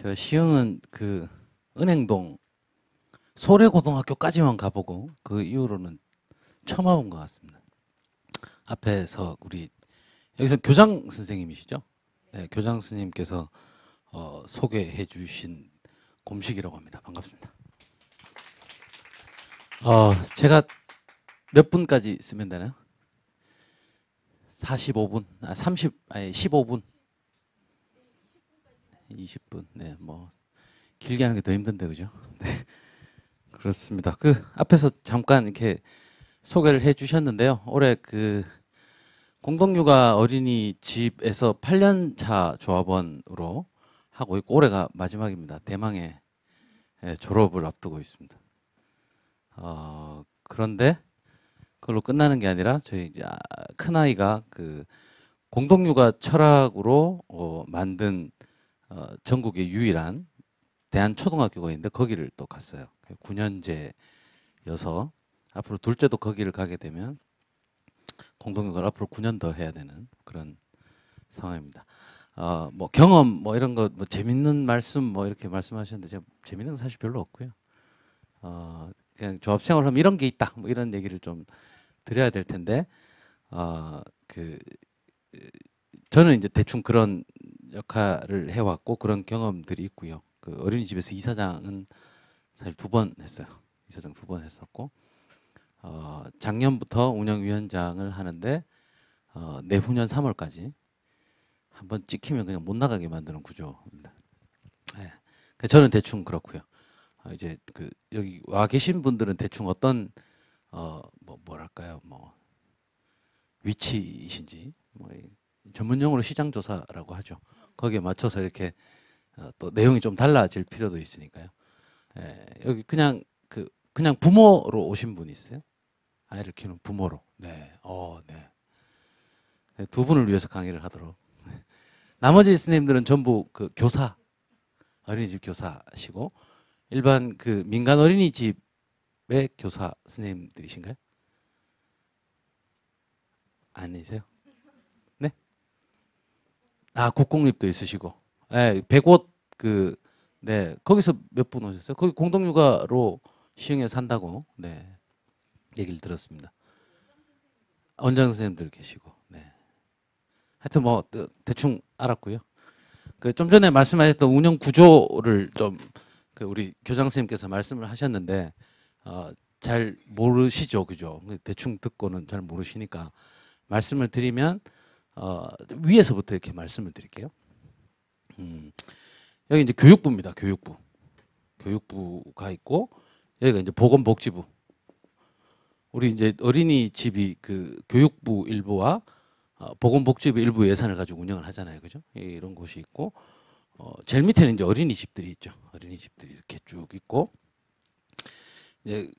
제가 시흥은 그 은행동 소래고등학교까지만 가보고 그 이후로는 처음 와본 것 같습니다. 앞에서 우리 여기서 교장 선생님이시죠? 네, 교장 선생님께서 소개해 주신 곰식이라고 합니다. 반갑습니다. 제가 몇 분까지 쓰면 되나요? 45분, 15분, 20분. 네, 뭐 길게 하는 게 더 힘든데 그죠? 네, 그렇습니다. 그 앞에서 잠깐 이렇게 소개를 해 주셨는데요. 올해 그 공동육아 어린이집에서 8년 차 조합원으로 하고 있고 올해가 마지막입니다. 대망의 졸업을 앞두고 있습니다. 그런데 그걸로 끝나는 게 아니라 저희 이제 큰 아이가 그 공동육아 철학으로 만든 전국의 유일한 대한초등학교가 있는데 거기를 또 갔어요. 9년제여서 앞으로 둘째도 거기를 가게 되면 공동육아를 앞으로 9년 더 해야 되는 그런 상황입니다. 뭐 경험 뭐 이런 거 뭐 재밌는 말씀 뭐 이렇게 말씀하셨는데 제가 재밌는 건 사실 별로 없고요. 그냥 조합 생활하면 이런 게 있다 뭐 이런 얘기를 좀 드려야 될 텐데 그 저는 이제 대충 그런 역할을 해왔고 그런 경험들이 있고요. 그 어린이집에서 이사장은 사실 2번 했어요. 이사장 2번 했었고 작년부터 운영위원장을 하는데 내후년 3월까지 한번 찍히면 그냥 못 나가게 만드는 구조입니다. 네. 저는 대충 그렇고요. 이제 그 여기 와 계신 분들은 대충 어떤 뭐랄까요 뭐 위치이신지 뭐 전문 용어로 시장 조사라고 하죠. 거기에 맞춰서 이렇게 또 내용이 좀 달라질 필요도 있으니까요. 여기 그냥 부모로 오신 분이 있어요? 아이를 키우는 부모로. 네, 네. 2분을 위해서 강의를 하도록. 나머지 스님들은 전부 그 교사, 어린이집 교사시고 일반 그 민간 어린이집의 교사 스님들이신가요? 아니세요? 네? 국공립도 있으시고. 네, 100곳 네, 거기서 몇 분 오셨어요? 거기 공동육아로 시흥에 산다고, 네, 얘기를 들었습니다. 원장 선생님들 계시고, 네. 하여튼 뭐 대충 알았고요. 그 좀 전에 말씀하셨던 운영 구조를 좀 그 우리 교장 선생님께서 말씀을 하셨는데 잘 모르시죠, 그죠? 대충 듣고는 잘 모르시니까 말씀을 드리면 위에서부터 이렇게 말씀을 드릴게요. 여기 이제 교육부입니다. 교육부가 있고 여기가 이제 보건복지부. 우리 이제 어린이집이 그 교육부 일부와 보건복지부 일부 예산을 가지고 운영을 하잖아요, 그죠? 이런 곳이 있고 제일 밑에는 이제 어린이집들이 있죠. 어린이집들이 이렇게 쭉 있고 이제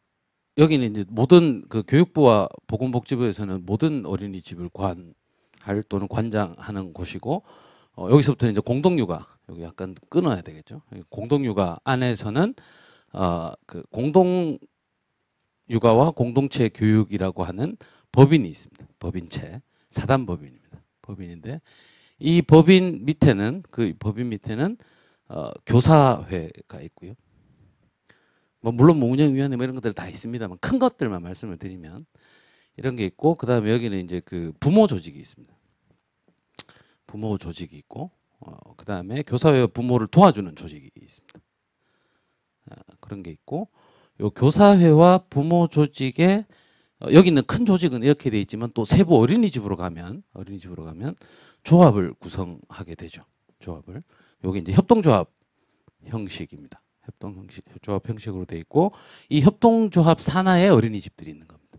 여기는 이제 모든 그 교육부와 보건복지부에서는 모든 어린이집을 관할 또는 관장하는 곳이고 여기서부터는 이제 공동육아 여기 약간 끊어야 되겠죠. 공동육아 안에서는 그 공동육아와 공동체 교육이라고 하는 법인이 있습니다. 법인체 사단법인입니다. 법인인데 이 법인 밑에는 교사회가 있고요. 뭐 물론 뭐 운영위원회 뭐 이런 것들 다 있습니다만 큰 것들만 말씀을 드리면 이런 게 있고 그 다음에 여기는 이제 그 부모 조직이 있습니다. 부모 조직이 있고 그 다음에 교사회와 부모를 도와주는 조직이 있습니다. 그런 게 있고 요 교사회와 부모 조직에 여기 있는 큰 조직은 이렇게 돼 있지만 또 세부 어린이집으로 가면 조합을 구성하게 되죠. 조합을 여기 이제 협동조합 형식입니다. 조합 형식으로 돼 있고 이 협동조합 산하에 어린이집들이 있는 겁니다.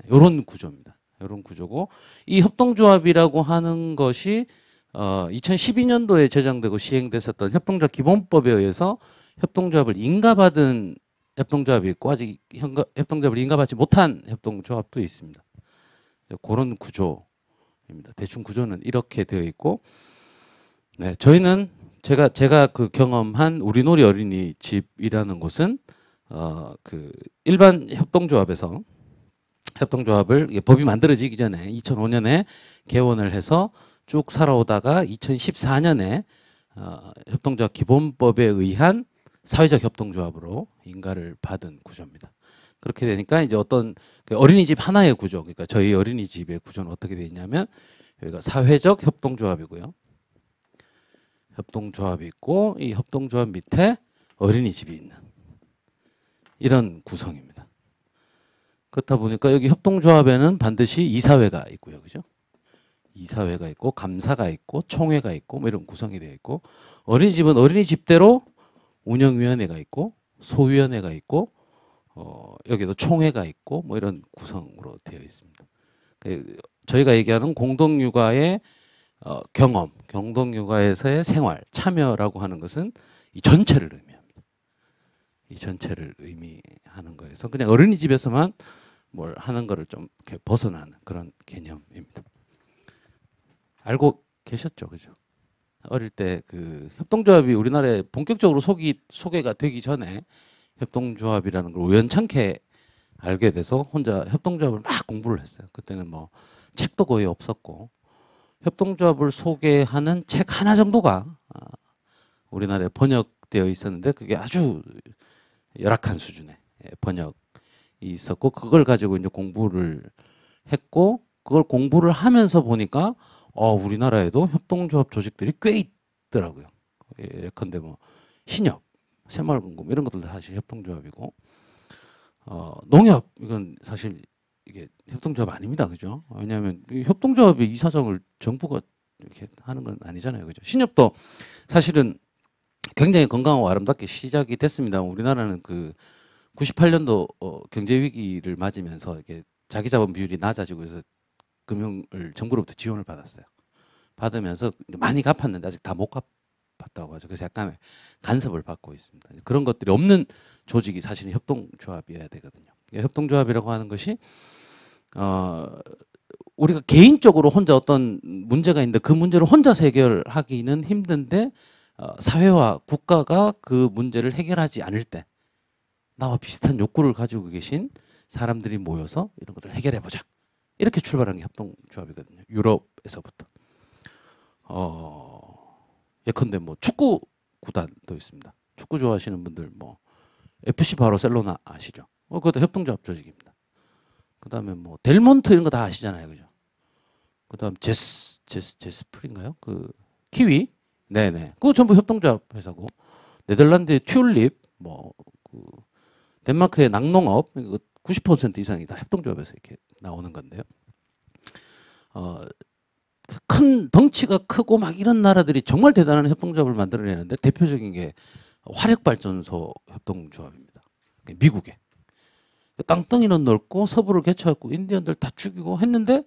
이런 구조입니다. 이런 구조고 이 협동조합이라고 하는 것이 2012년도에 제정되고 시행됐었던 협동조합 기본법에 의해서 협동조합을 인가받은 협동조합이 있고 아직 협동조합을 인가받지 못한 협동조합도 있습니다. 그런 구조입니다. 대충 구조는 이렇게 되어 있고, 네, 저희는 제가 그 경험한 우리놀이 어린이집이라는 곳은 그 일반 협동조합에서 협동조합을 법이 만들어지기 전에 2005년에 개원을 해서 쭉 살아오다가 2014년에 협동조합 기본법에 의한 사회적 협동조합으로 인가를 받은 구조입니다. 그렇게 되니까 이제 어떤 어린이집 하나의 구조, 그러니까 저희 어린이집의 구조는 어떻게 되어 있냐면 여기가 사회적 협동조합이고요. 협동조합이 있고 이 협동조합 밑에 어린이집이 있는 이런 구성입니다. 그렇다 보니까 여기 협동조합에는 반드시 이사회가 있고요. 그죠? 이사회가 있고 감사가 있고 총회가 있고 뭐 이런 구성이 되어 있고 어린이집은 어린이집대로 운영위원회가 있고 소위원회가 있고 여기도 총회가 있고 뭐 이런 구성으로 되어 있습니다. 저희가 얘기하는 공동육아의 경험, 공동육아에서의 생활, 참여라고 하는 것은 이 전체를 의미합니다. 이 전체를 의미하는 거에서 그냥 어린이집에서만 뭘 하는 거를 좀 이렇게 벗어나는 그런 개념입니다. 알고 계셨죠, 그죠? 어릴 때 그 협동조합이 우리나라에 본격적으로 소개가 되기 전에 협동조합이라는 걸 우연찮게 알게 돼서 혼자 협동조합을 막 공부를 했어요. 그때는 뭐 책도 거의 없었고 협동조합을 소개하는 책 하나 정도가 우리나라에 번역되어 있었는데 그게 아주 열악한 수준의 번역이 있었고 그걸 가지고 이제 공부를 했고 그걸 공부를 하면서 보니까 우리나라에도 협동조합 조직들이 꽤 있더라고요. 예컨대 뭐 신협, 새마을금고 이런 것들도 사실 협동조합이고 농협 이건 사실 이게 협동조합 아닙니다, 그죠? 왜냐하면 협동조합의 이사장을 정부가 이렇게 하는 건 아니잖아요, 그죠? 신협도 사실은 굉장히 건강하고 아름답게 시작이 됐습니다. 우리나라는 그 98년도 경제 위기를 맞으면서 이게 자기 자본 비율이 낮아지고 해서 금융을 정부로부터 지원을 받았어요. 받으면서 많이 갚았는데 아직 다 못 갚았다고 하죠. 그래서 약간의 간섭을 받고 있습니다. 그런 것들이 없는 조직이 사실은 협동조합이어야 되거든요. 협동조합이라고 하는 것이 우리가 개인적으로 혼자 어떤 문제가 있는데 그 문제를 혼자서 해결하기는 힘든데 사회와 국가가 그 문제를 해결하지 않을 때 나와 비슷한 욕구를 가지고 계신 사람들이 모여서 이런 것들을 해결해보자. 이렇게 출발한 게 협동조합이거든요. 유럽에서부터. 예컨대 뭐 축구 구단도 있습니다. 축구 좋아하시는 분들 뭐 FC 바르셀로나 아시죠? 그것도 협동조합 조직입니다. 그다음에 뭐 델몬트 이런 거 다 아시잖아요, 그죠? 그다음 제스프린가요? 그 키위, 네네, 그거 전부 협동조합 회사고 네덜란드의 튤립, 뭐 그 덴마크의 낙농업 90% 이상이 다 협동조합에서 이렇게 나오는 건데요. 큰 덩치가 크고 막 이런 나라들이 정말 대단한 협동조합을 만들어내는데 대표적인 게 화력발전소 협동조합입니다. 미국에 땅덩이는 넓고 서부를 개척하고 인디언들 다 죽이고 했는데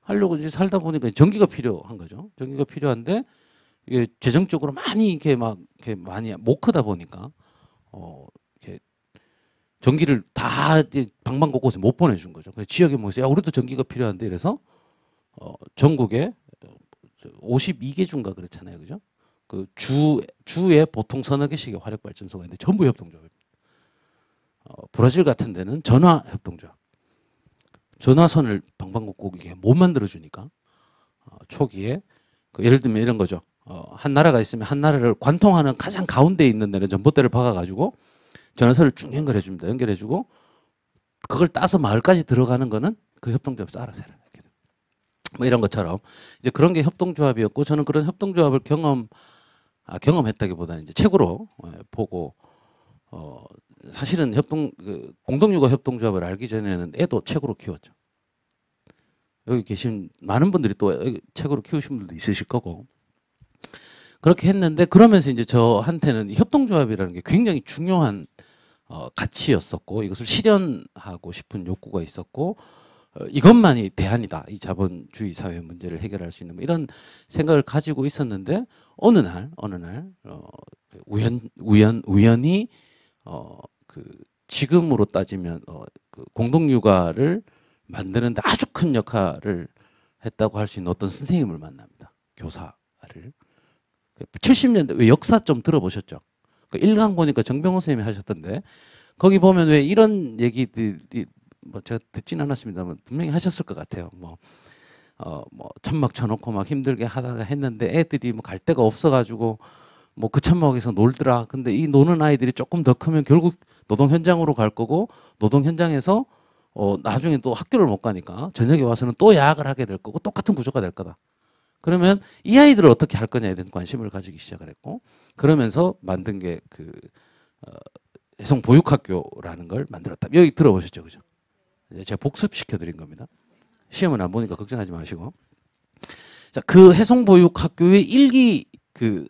하려고 이제 살다 보니까 전기가 필요한 거죠. 전기가 필요한데 이게 재정적으로 많이 이렇게 많이 못 크다 보니까 이렇게 전기를 다 방방곡곡에 못 보내준 거죠. 그래서 지역에 모여서 야 우리도 전기가 필요한데 이래서 전국에 52개 주인가 그렇잖아요, 그죠? 그 주에 보통 서너 개씩의 화력 발전소가 있는데 전부 협동조합입니다. 브라질 같은 데는 전화 협동조합. 전화선을 방방곡곡에 못 만들어 주니까 초기에 예를 들면 이런 거죠. 한 나라가 있으면 한 나라를 관통하는 가장 가운데 있는 데는 전봇대를 박아가지고 전화선을 쭉 연결해줍니다. 연결해주고 그걸 따서 마을까지 들어가는 거는 그 협동조합에서 알아서 해라. 뭐 이런 것처럼 이제 그런 게 협동조합이었고 저는 그런 협동조합을 경험했다기보다는 이제 책으로 보고 사실은 공동육아 협동조합을 알기 전에는 애도 책으로 키웠죠. 여기 계신 많은 분들이 또 책으로 키우신 분들도 있으실 거고 그렇게 했는데 그러면서 이제 저한테는 협동조합이라는 게 굉장히 중요한 가치였었고 이것을 실현하고 싶은 욕구가 있었고 이것만이 대안이다. 이 자본주의 사회 문제를 해결할 수 있는 뭐 이런 생각을 가지고 있었는데 어느 날 우연히 그 지금으로 따지면 그 공동육아를 만드는데 아주 큰 역할을 했다고 할 수 있는 어떤 선생님을 만납니다. 교사를. 70년대 왜 역사 좀 들어보셨죠? 그 1강 보니까 정병호 선생님이 하셨던데 거기 보면 왜 이런 얘기들이 뭐 제가 듣진 않았습니다만 분명히 하셨을 것 같아요. 뭐 뭐 천막 쳐놓고 막 힘들게 하다가 했는데 애들이 뭐 갈 데가 없어가지고 뭐 그 천막에서 놀더라. 근데 이 노는 아이들이 조금 더 크면 결국 노동 현장으로 갈 거고 노동 현장에서 나중에 또 학교를 못 가니까 저녁에 와서는 또 야학을 하게 될 거고 똑같은 구조가 될 거다. 그러면 이 아이들을 어떻게 할 거냐에 대한 관심을 가지기 시작을 했고 그러면서 만든 게 그 해송 보육학교라는 걸 만들었다. 여기 들어보셨죠, 그죠? 이제 제가 복습시켜 드린 겁니다. 시험은 안 보니까 걱정하지 마시고. 자, 그 해송 보육학교에 일기 그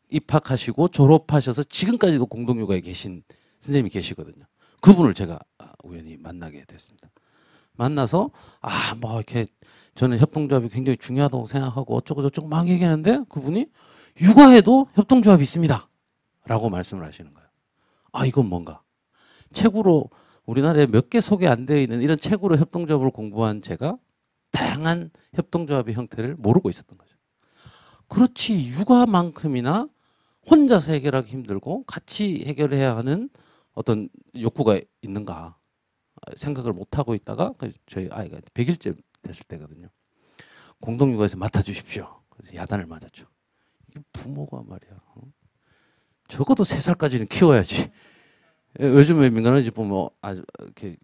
입학하시고 졸업하셔서 지금까지도 공동육아에 계신 선생님이 계시거든요. 그분을 제가 우연히 만나게 됐습니다. 만나서 뭐 이렇게 저는 협동조합이 굉장히 중요하다고 생각하고 어쩌고 저쩌고 막 얘기하는데 그분이 육아에도 협동조합이 있습니다. 라고 말씀을 하시는 거예요. 이건 뭔가. 책으로 우리나라에 몇 개 소개 안 되어 있는 이런 책으로 협동조합을 공부한 제가 다양한 협동조합의 형태를 모르고 있었던 거죠. 그렇지 육아만큼이나 혼자서 해결하기 힘들고 같이 해결해야 하는 어떤 욕구가 있는가 생각을 못하고 있다가 저희 아이가 100일째 됐을 때거든요. 공동육아에서 맡아주십시오. 그래서 야단을 맞았죠. 이게 부모가 말이야. 적어도 3살까지는 키워야지. 요즘에 민간어린이 집 보면 아주 이렇게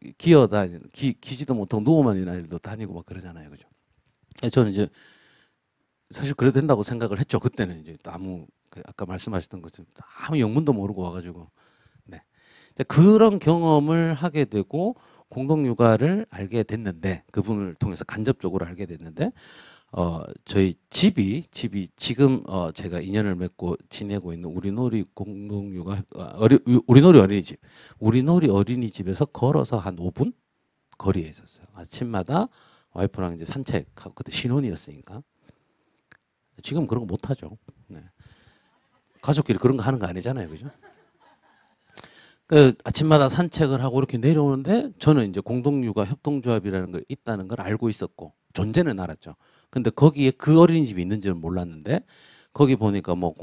기지도 못하고 누워만 있는 아이들도 다니고 막 그러잖아요, 그죠? 저는 이제 사실 그래도 된다고 생각을 했죠. 그때는 이제 아무 아까 말씀하셨던 것처럼 아무 영문도 모르고 와가지고 네 그런 경험을 하게 되고 공동육아를 알게 됐는데 그분을 통해서 간접적으로 알게 됐는데 저희 집이 지금 제가 인연을 맺고 지내고 있는 우리놀이 공동육아 우리놀이 어린이집 우리놀이 어린이집에서 걸어서 한 5분 거리에 있었어요. 아침마다 와이프랑 이제 산책하고 그때 신혼이었으니까 지금 그런 거 못 하죠. 네. 가족끼리 그런 거 하는 거 아니잖아요, 그죠? 아침마다 산책을 하고 이렇게 내려오는데 저는 이제 공동육아 협동조합이라는 걸 있다는 걸 알고 있었고 존재는 알았죠. 근데 거기에 그 어린이집이 있는지는 몰랐는데 거기 보니까 뭐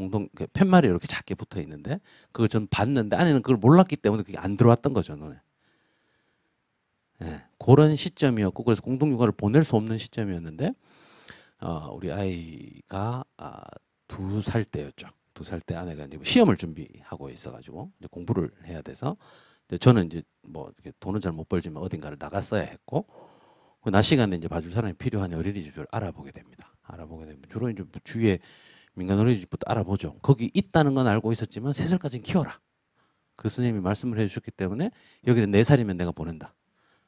팻말이 이렇게 작게 붙어 있는데 그걸 전 봤는데 안에는 그걸 몰랐기 때문에 그게 안 들어왔던 거죠, 눈에. 네, 그런 시점이었고 그래서 공동육아를 보낼 수 없는 시점이었는데 우리 아이가 2살 때였죠. 2살 때 아내가 이제 시험을 준비하고 있어가지고 이제 공부를 해야 돼서 저는 이제 뭐 돈은 잘 못 벌지만 어딘가를 나갔어야 했고 낮 시간에 이제 봐줄 사람이 필요한 어린이집을 알아보게 됩니다. 주로 이제 주위에 민간 어린이집부터 알아보죠. 거기 있다는 건 알고 있었지만 3살까지는 키워라. 그 선생님이 말씀을 해주셨기 때문에 여기는 4살이면 내가 보낸다.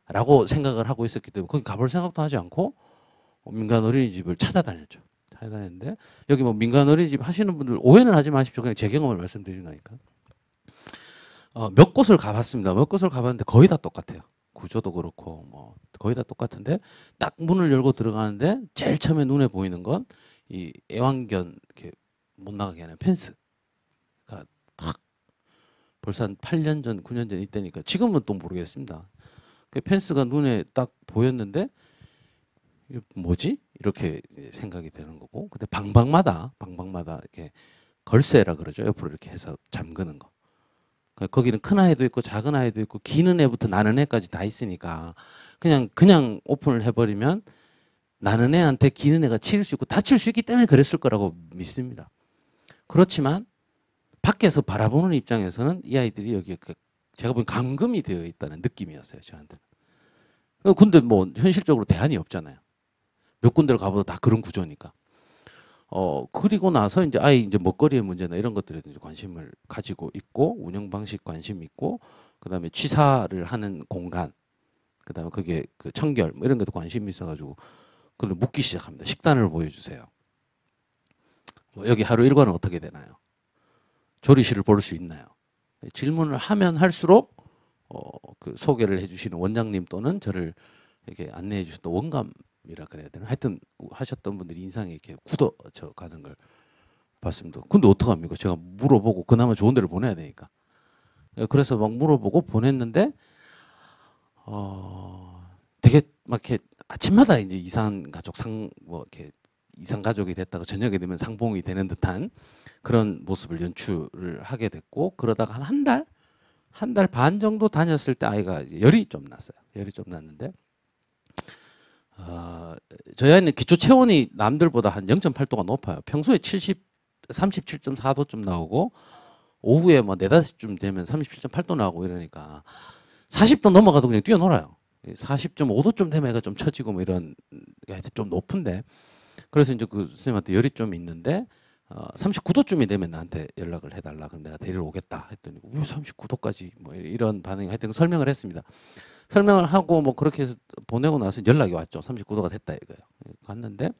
라고 생각을 하고 있었기 때문에 거기 가볼 생각도 하지 않고 민간 어린이집을 찾아다녔죠. 찾아다녔는데 여기 뭐 민간 어린이집 하시는 분들 오해는 하지 마십시오. 그냥 제 경험을 말씀드리는 거니까. 몇 곳을 가봤습니다. 몇 곳을 가봤는데 거의 다 똑같아요. 구조도 그렇고 뭐 거의 다 똑같은데 딱 문을 열고 들어가는데 제일 처음에 눈에 보이는 건 이 애완견 이렇게 못 나가게 하는 펜스가 딱 벌써 한 8년 전, 9년 전 이때니까 지금은 또 모르겠습니다. 그 펜스가 눈에 딱 보였는데 이게 뭐지? 이렇게 생각이 되는 거고 근데 방방마다 이렇게 걸쇠라 그러죠. 옆으로 이렇게 해서 잠그는 거. 거기는 큰 아이도 있고 작은 아이도 있고 기는 애부터 나는 애까지 다 있으니까 그냥 오픈을 해버리면 나는 애한테 기는 애가 칠 수 있고 다칠 수 있기 때문에 그랬을 거라고 믿습니다. 그렇지만 밖에서 바라보는 입장에서는 이 아이들이 여기에 제가 보기엔 감금이 되어 있다는 느낌이었어요. 저한테. 근데 뭐 현실적으로 대안이 없잖아요. 몇 군데를 가봐도 다 그런 구조니까. 그리고 나서 이제 아이 이제 먹거리의 문제나 이런 것들에 이제 관심을 가지고 있고 운영 방식 관심 있고 그다음에 취사를 하는 공간 그다음에 그게 그 청결 뭐 이런 것도 관심이 있어가지고 그걸 묻기 시작합니다. 식단을 보여주세요. 뭐 여기 하루 일과는 어떻게 되나요? 조리실을 볼 수 있나요? 질문을 하면 할수록 그 소개를 해주시는 원장님 또는 저를 이렇게 안내해 주셨던 원감이라 그래야 되나? 하여튼 하셨던 분들이 인상이 이렇게 굳어져 가는 걸 봤습니다. 근데 어떡합니까? 제가 물어보고 그나마 좋은 데를 보내야 되니까. 그래서 막 물어보고 보냈는데 되게 막 이렇게 아침마다 이제 이상 가족 이렇게 이상 가족이 됐다가 저녁에 되면 상봉이 되는 듯한 그런 모습을 연출을 하게 됐고 그러다가 한 달 반 정도 다녔을 때 아이가 열이 좀 났어요. 열이 좀 났는데 저희 아이는 기초 체온이 남들보다 한 0.8도가 높아요. 평소에 37.4도쯤 나오고 오후에 뭐 4, 5시쯤 되면 37.8도 나오고 이러니까 40도 넘어가도 그냥 뛰어놀아요. 40.5도쯤 되면 애가 좀 처지고 뭐 이런 게 좀 높은데 그래서 이제 그 선생님한테 열이 좀 있는데 39도쯤이 되면 나한테 연락을 해달라. 그럼 내가 데리러 오겠다 했더니 왜 39도까지 뭐 이런 반응이 하여튼 설명을 했습니다. 설명을 하고 뭐 그렇게 해서 보내고 나서 연락이 왔죠. 39도가 됐다 이거예요. 갔는데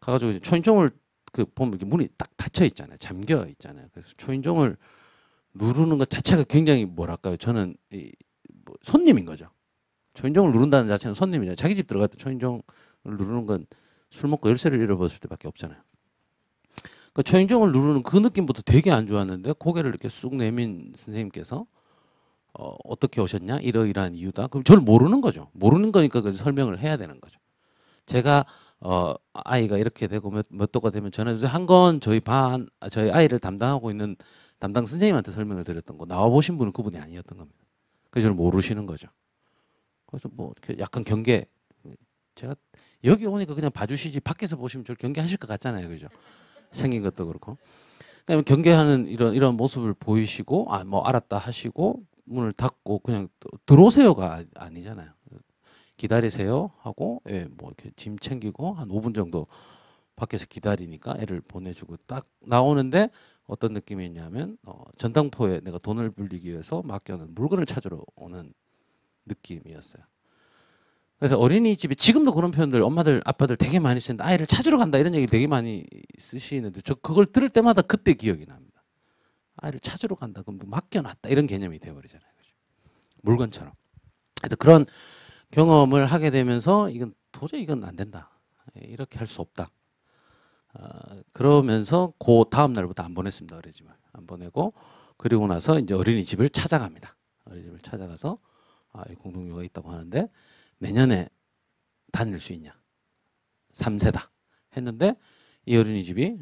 가가지고 이제 초인종을 그 보면 이렇게 문이 딱 닫혀 있잖아요. 잠겨 있잖아요. 그래서 초인종을 누르는 것 자체가 굉장히 뭐랄까요. 저는 뭐 손님인 거죠. 초인종을 누른다는 자체는 손님이잖아요. 자기 집 들어갈 때 초인종을 누르는 건 술 먹고 열쇠를 잃어버렸을 때밖에 없잖아요. 그러니까 초인종을 누르는 그 느낌부터 되게 안 좋았는데 고개를 이렇게 쑥 내민 선생님께서 어떻게 오셨냐? 이러이러한 이유다. 그럼 저를 모르는 거죠. 모르는 거니까 그 설명을 해야 되는 거죠. 제가 아이가 이렇게 되고 몇 도가 되면 전화주세요 한 건 저희 아이를 담당하고 있는 담당 선생님한테 설명을 드렸던 거. 나와 보신 분은 그분이 아니었던 겁니다. 그래서 저를 모르시는 거죠. 그래서 뭐 이렇게 약간 경계. 제가 여기 오니까 그냥 봐주시지 밖에서 보시면 저를 경계하실 것 같잖아요, 그죠? 생긴 것도 그렇고. 그러니까 경계하는 이런 모습을 보이시고 뭐 알았다 하시고 문을 닫고 그냥 들어오세요가 아니잖아요. 기다리세요 하고 뭐 이렇게 짐 챙기고 한 5분 정도 밖에서 기다리니까 애를 보내주고 딱 나오는데 어떤 느낌이었냐면 전당포에 내가 돈을 빌리기 위해서 맡겨놓은 물건을 찾으러 오는 느낌이었어요. 그래서 어린이집이 지금도 그런 표현들 엄마들 아빠들 되게 많이 쓰는데 아이를 찾으러 간다 이런 얘기 되게 많이 쓰시는데 저 그걸 들을 때마다 그때 기억이 납니다. 아이를 찾으러 간다 그럼 맡겨놨다 이런 개념이 돼버리잖아요. 그죠? 물건처럼. 하여튼 그런 경험을 하게 되면서 이건 도저히 이건 안 된다. 이렇게 할 수 없다. 그러면서 그 다음 날부터 안 보냈습니다. 어린이집을 안 보내고 그리고 나서 이제 어린이집을 찾아갑니다. 어린이집을 찾아가서 공동묘가 있다고 하는데 내년에 다닐 수 있냐? 3세다 했는데 이 어린이집이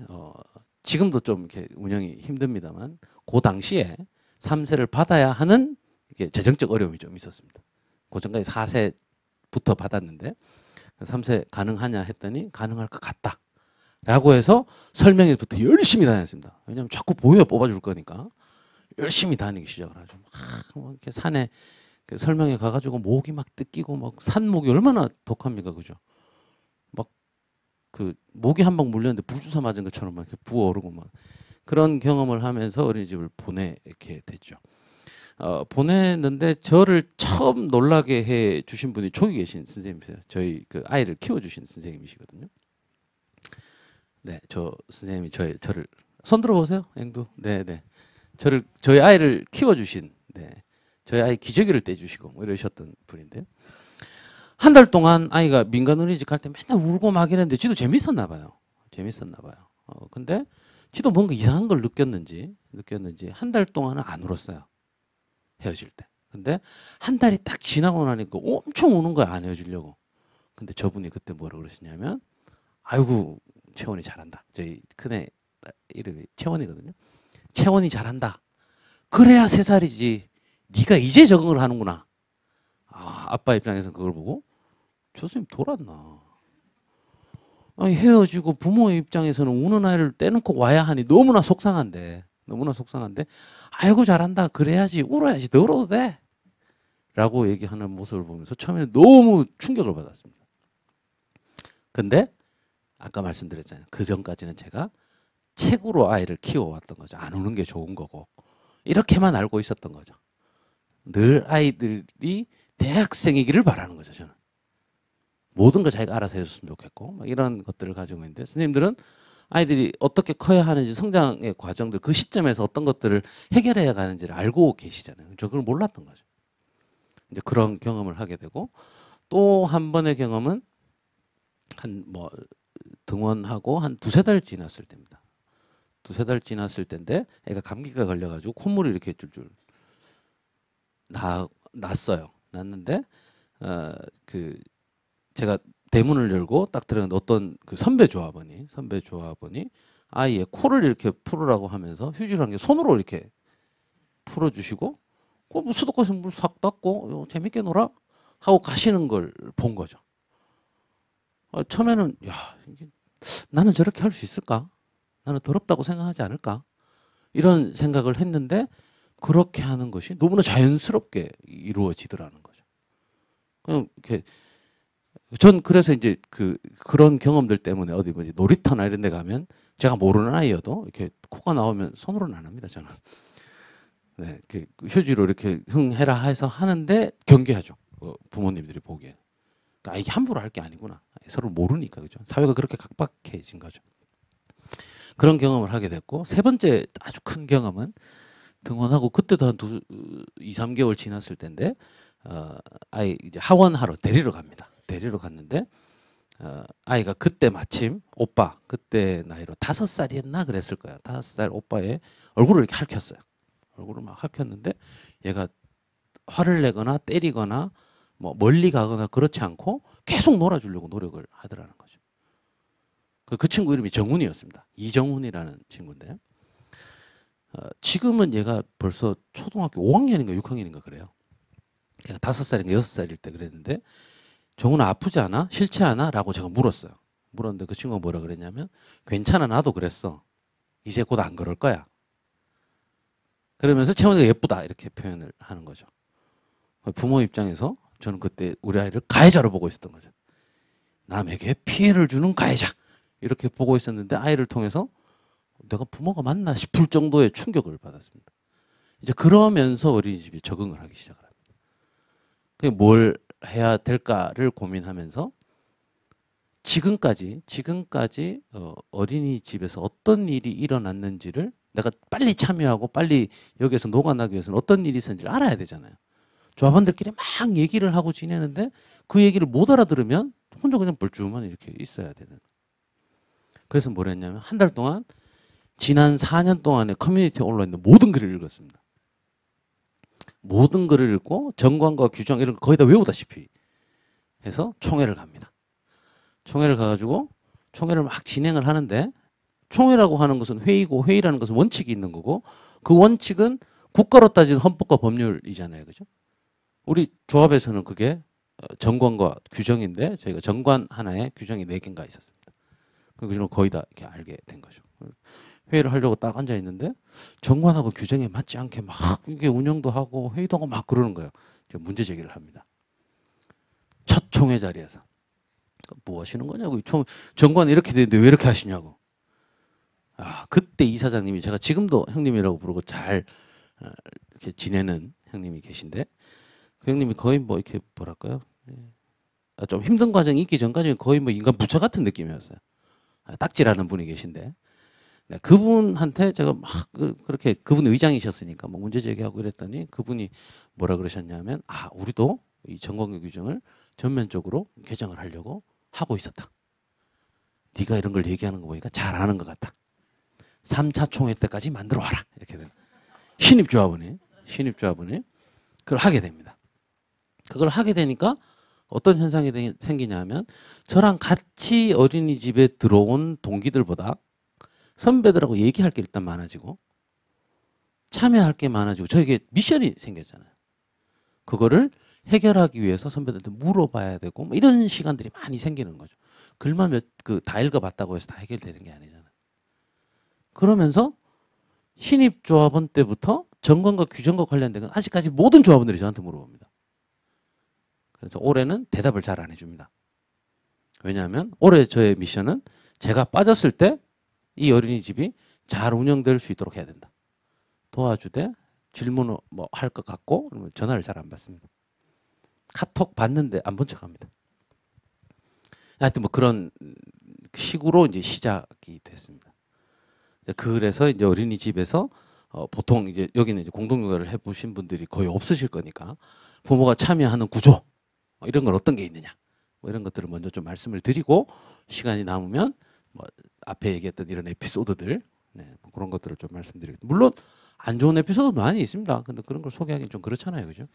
지금도 좀 이렇게 운영이 힘듭니다만 그 당시에 3세를 받아야 하는 이게 재정적 어려움이 좀 있었습니다. 그 전까지 4세부터 받았는데 3세 가능하냐 했더니 가능할 것 같다. 라고 해서 설명회부터 열심히 다녔습니다. 왜냐하면 자꾸 보여 뽑아줄 거니까 열심히 다니기 시작을 하죠. 막 이렇게 산에 그 설명회 가가지고 목이 막 뜯기고 막 산목이 얼마나 독합니까, 그죠? 막 그 목이 한 방 물렸는데 불주사 맞은 것처럼 막 이렇게 부어오르고 막 그런 경험을 하면서 어린이집을 보내게 됐죠. 보냈는데 저를 처음 놀라게 해 주신 분이 저기 계신 선생님이세요. 저희 그 아이를 키워주신 선생님이시거든요. 네, 저 선생님이 저를 손 들어보세요, 앵두. 네, 네. 저희 아이를 키워주신, 네, 저희 아이 기저귀를 떼주시고 뭐 이러셨던 분인데 한 달 동안 아이가 민간 어린이집 갈 때 맨날 울고 막 이랬는데 지도 재밌었나 봐요. 재밌었나 봐요. 근데 지도 뭔가 이상한 걸 느꼈는지 한 달 동안은 안 울었어요. 헤어질 때. 근데 한 달이 딱 지나고 나니까 엄청 우는 거야, 안 헤어지려고. 근데 저분이 그때 뭐라 그러시냐면 아이고 채원이 잘한다. 저희 큰애 이름이 채원이거든요. 채원이 잘한다. 그래야 3살이지. 네가 이제 적응을 하는구나. 아빠 입장에서 그걸 보고 저 선생님 돌았나. 아니 헤어지고 부모의 입장에서는 우는 아이를 떼놓고 와야 하니 너무나 속상한데 아이고 잘한다. 그래야지 울어야지 더 울어도 돼. 라고 얘기하는 모습을 보면서 처음에는 너무 충격을 받았습니다. 근데 아까 말씀드렸잖아요. 그 전까지는 제가 책으로 아이를 키워왔던 거죠. 안 우는 게 좋은 거고 이렇게만 알고 있었던 거죠. 늘 아이들이 대학생이기를 바라는 거죠. 저는 모든 걸 자기가 알아서 해줬으면 좋겠고 막 이런 것들을 가지고 있는데 선생님들은 아이들이 어떻게 커야 하는지 성장의 과정들 그 시점에서 어떤 것들을 해결해야 가는지를 알고 계시잖아요. 저 그걸 몰랐던 거죠. 이제 그런 경험을 하게 되고 또 한 번의 경험은 한 뭐 등원하고 한 2-3달 지났을 때입니다. 2-3달 지났을 때인데 애가 감기가 걸려가지고 콧물이 이렇게 줄줄 났어요. 났는데 그 제가 대문을 열고 딱 들어갔는데 어떤 그 선배 조합원이 아이의 코를 이렇게 풀으라고 하면서 휴지를 손으로 이렇게 풀어주시고 뭐 수도꼭지 물 싹 닦고 재밌게 놀아 하고 가시는 걸 본 거죠. 처음에는 나는 저렇게 할 수 있을까? 나는 더럽다고 생각하지 않을까? 이런 생각을 했는데 그렇게 하는 것이 너무나 자연스럽게 이루어지더라는 거죠. 그냥 이렇게 전 그래서 이제 그런 경험들 때문에 어디 뭐지 놀이터나 이런 데 가면 제가 모르는 아이여도 이렇게 코가 나오면 손으로는 안 합니다, 저는. 네, 이렇게 휴지로 이렇게 흥해라 해서 하는데 경계하죠. 부모님들이 보기에. 그러니까 이게 함부로 할 게 아니구나. 서로 모르니까 그죠. 사회가 그렇게 각박해진 거죠. 그런 경험을 하게 됐고 세 번째 아주 큰 경험은 등원하고 그때도 한 2, 3개월 지났을 때인데 아이 이제 하원하러 데리러 갑니다. 데리러 갔는데 아이가 그때 마침 오빠 그때 나이로 5살이었나 그랬을 거야. 5살 오빠의 얼굴을 이렇게 핥혔어요. 얼굴을 막 핥혔는데 얘가 화를 내거나 때리거나 뭐 멀리 가거나 그렇지 않고 계속 놀아주려고 노력을 하더라는 거죠. 그 친구 이름이 정훈이었습니다. 이정훈이라는 친구인데 지금은 얘가 벌써 초등학교 5학년인가 6학년인가 그래요. 걔가 5살인가 6살일 때 그랬는데 정훈아 아프지 않아? 싫지 않아? 라고 제가 물었어요. 물었는데 그 친구가 뭐라 그랬냐면 괜찮아 나도 그랬어. 이제 곧 안 그럴 거야. 그러면서 채원이가 예쁘다 이렇게 표현을 하는 거죠. 부모 입장에서 저는 그때 우리 아이를 가해자로 보고 있었던 거죠. 남에게 피해를 주는 가해자 이렇게 보고 있었는데 아이를 통해서 내가 부모가 맞나 싶을 정도의 충격을 받았습니다. 이제 그러면서 어린이집에 적응을 하기 시작을 합니다. 뭘 해야 될까를 고민하면서 지금까지 어린이집에서 어떤 일이 일어났는지를 내가 빨리 참여하고 빨리 여기에서 녹아나기 위해서는 어떤 일이 있었는지를 알아야 되잖아요. 조합원들끼리 막 얘기를 하고 지내는데 그 얘기를 못 알아들으면 혼자 그냥 뻘쭘한 이렇게 있어야 되는. 그래서 뭘 했냐면 한 달 동안 지난 4년 동안에 커뮤니티에 올라있는 모든 글을 읽었습니다. 모든 글을 읽고 정관과 규정 이런 거 거의 다 외우다시피 해서 총회를 갑니다. 총회를 가가지고 총회를 막 진행을 하는데 총회라고 하는 것은 회의고 회의라는 것은 원칙이 있는 거고 그 원칙은 국가로 따지는 헌법과 법률이잖아요. 그죠? 우리 조합에서는 그게 정관과 규정인데 저희가 정관 하나에 규정이 4개인가 있었습니다. 그래서 거의 다 이렇게 알게 된 거죠. 회의를 하려고 딱 앉아 있는데 정관하고 규정에 맞지 않게 막 이게 운영도 하고 회의도 하고 막 그러는 거예요. 문제 제기를 합니다. 첫 총회 자리에서 뭐 하시는 거냐고. 정관 이렇게 되는데 왜 이렇게 하시냐고. 그때 이사장님이 제가 지금도 형님이라고 부르고 잘 이렇게 지내는 형님이 계신데 그 형님이 거의 뭐 이렇게 뭐랄까요. 좀 힘든 과정이 있기 전까지는 거의 뭐 인간 부처 같은 느낌이었어요. 딱지라는 분이 계신데 네, 그분한테 제가 막 그렇게 그분 의장이셨으니까 뭐 문제 제기하고 이랬더니 그분이 뭐라 그러셨냐면 우리도 이 정관계 규정을 전면적으로 개정을 하려고 하고 있었다. 네가 이런 걸 얘기하는 거 보니까 잘하는 것 같다. 3차 총회 때까지 만들어 와라. 이렇게 되는 신입조합원이 그걸 하게 됩니다. 그걸 하게 되니까 어떤 현상이 생기냐면 저랑 같이 어린이집에 들어온 동기들보다 선배들하고 얘기할 게 일단 많아지고 참여할 게 많아지고 저에게 미션이 생겼잖아요. 그거를 해결하기 위해서 선배들한테 물어봐야 되고 뭐 이런 시간들이 많이 생기는 거죠. 글만 다 읽어봤다고 해서 다 해결되는 게 아니잖아요. 그러면서 신입 조합원 때부터 정관과 규정과 관련된 건 아직까지 모든 조합원들이 저한테 물어봅니다. 그래서 올해는 대답을 잘 안 해줍니다. 왜냐하면 올해 저의 미션은 제가 빠졌을 때 이 어린이집이 잘 운영될 수 있도록 해야 된다. 도와주되 질문을 뭐 할 것 같고 전화를 잘 안 받습니다. 카톡 받는데 안 본 척합니다. 하여튼 뭐 그런 식으로 이제 시작이 됐습니다. 그래서 이제 어린이집에서 보통 이제 여기는 이제 공동육아를 해보신 분들이 거의 없으실 거니까 부모가 참여하는 구조 이런 건 어떤 게 있느냐 뭐 이런 것들을 먼저 좀 말씀을 드리고 시간이 남으면 뭐 앞에 얘기했던 이런 에피소드들 뭐 그런 것들을 좀 말씀드리겠습니다. 물론 안 좋은 에피소드도 많이 있습니다. 근데 그런 걸 소개하기는 좀 그렇잖아요, 그죠?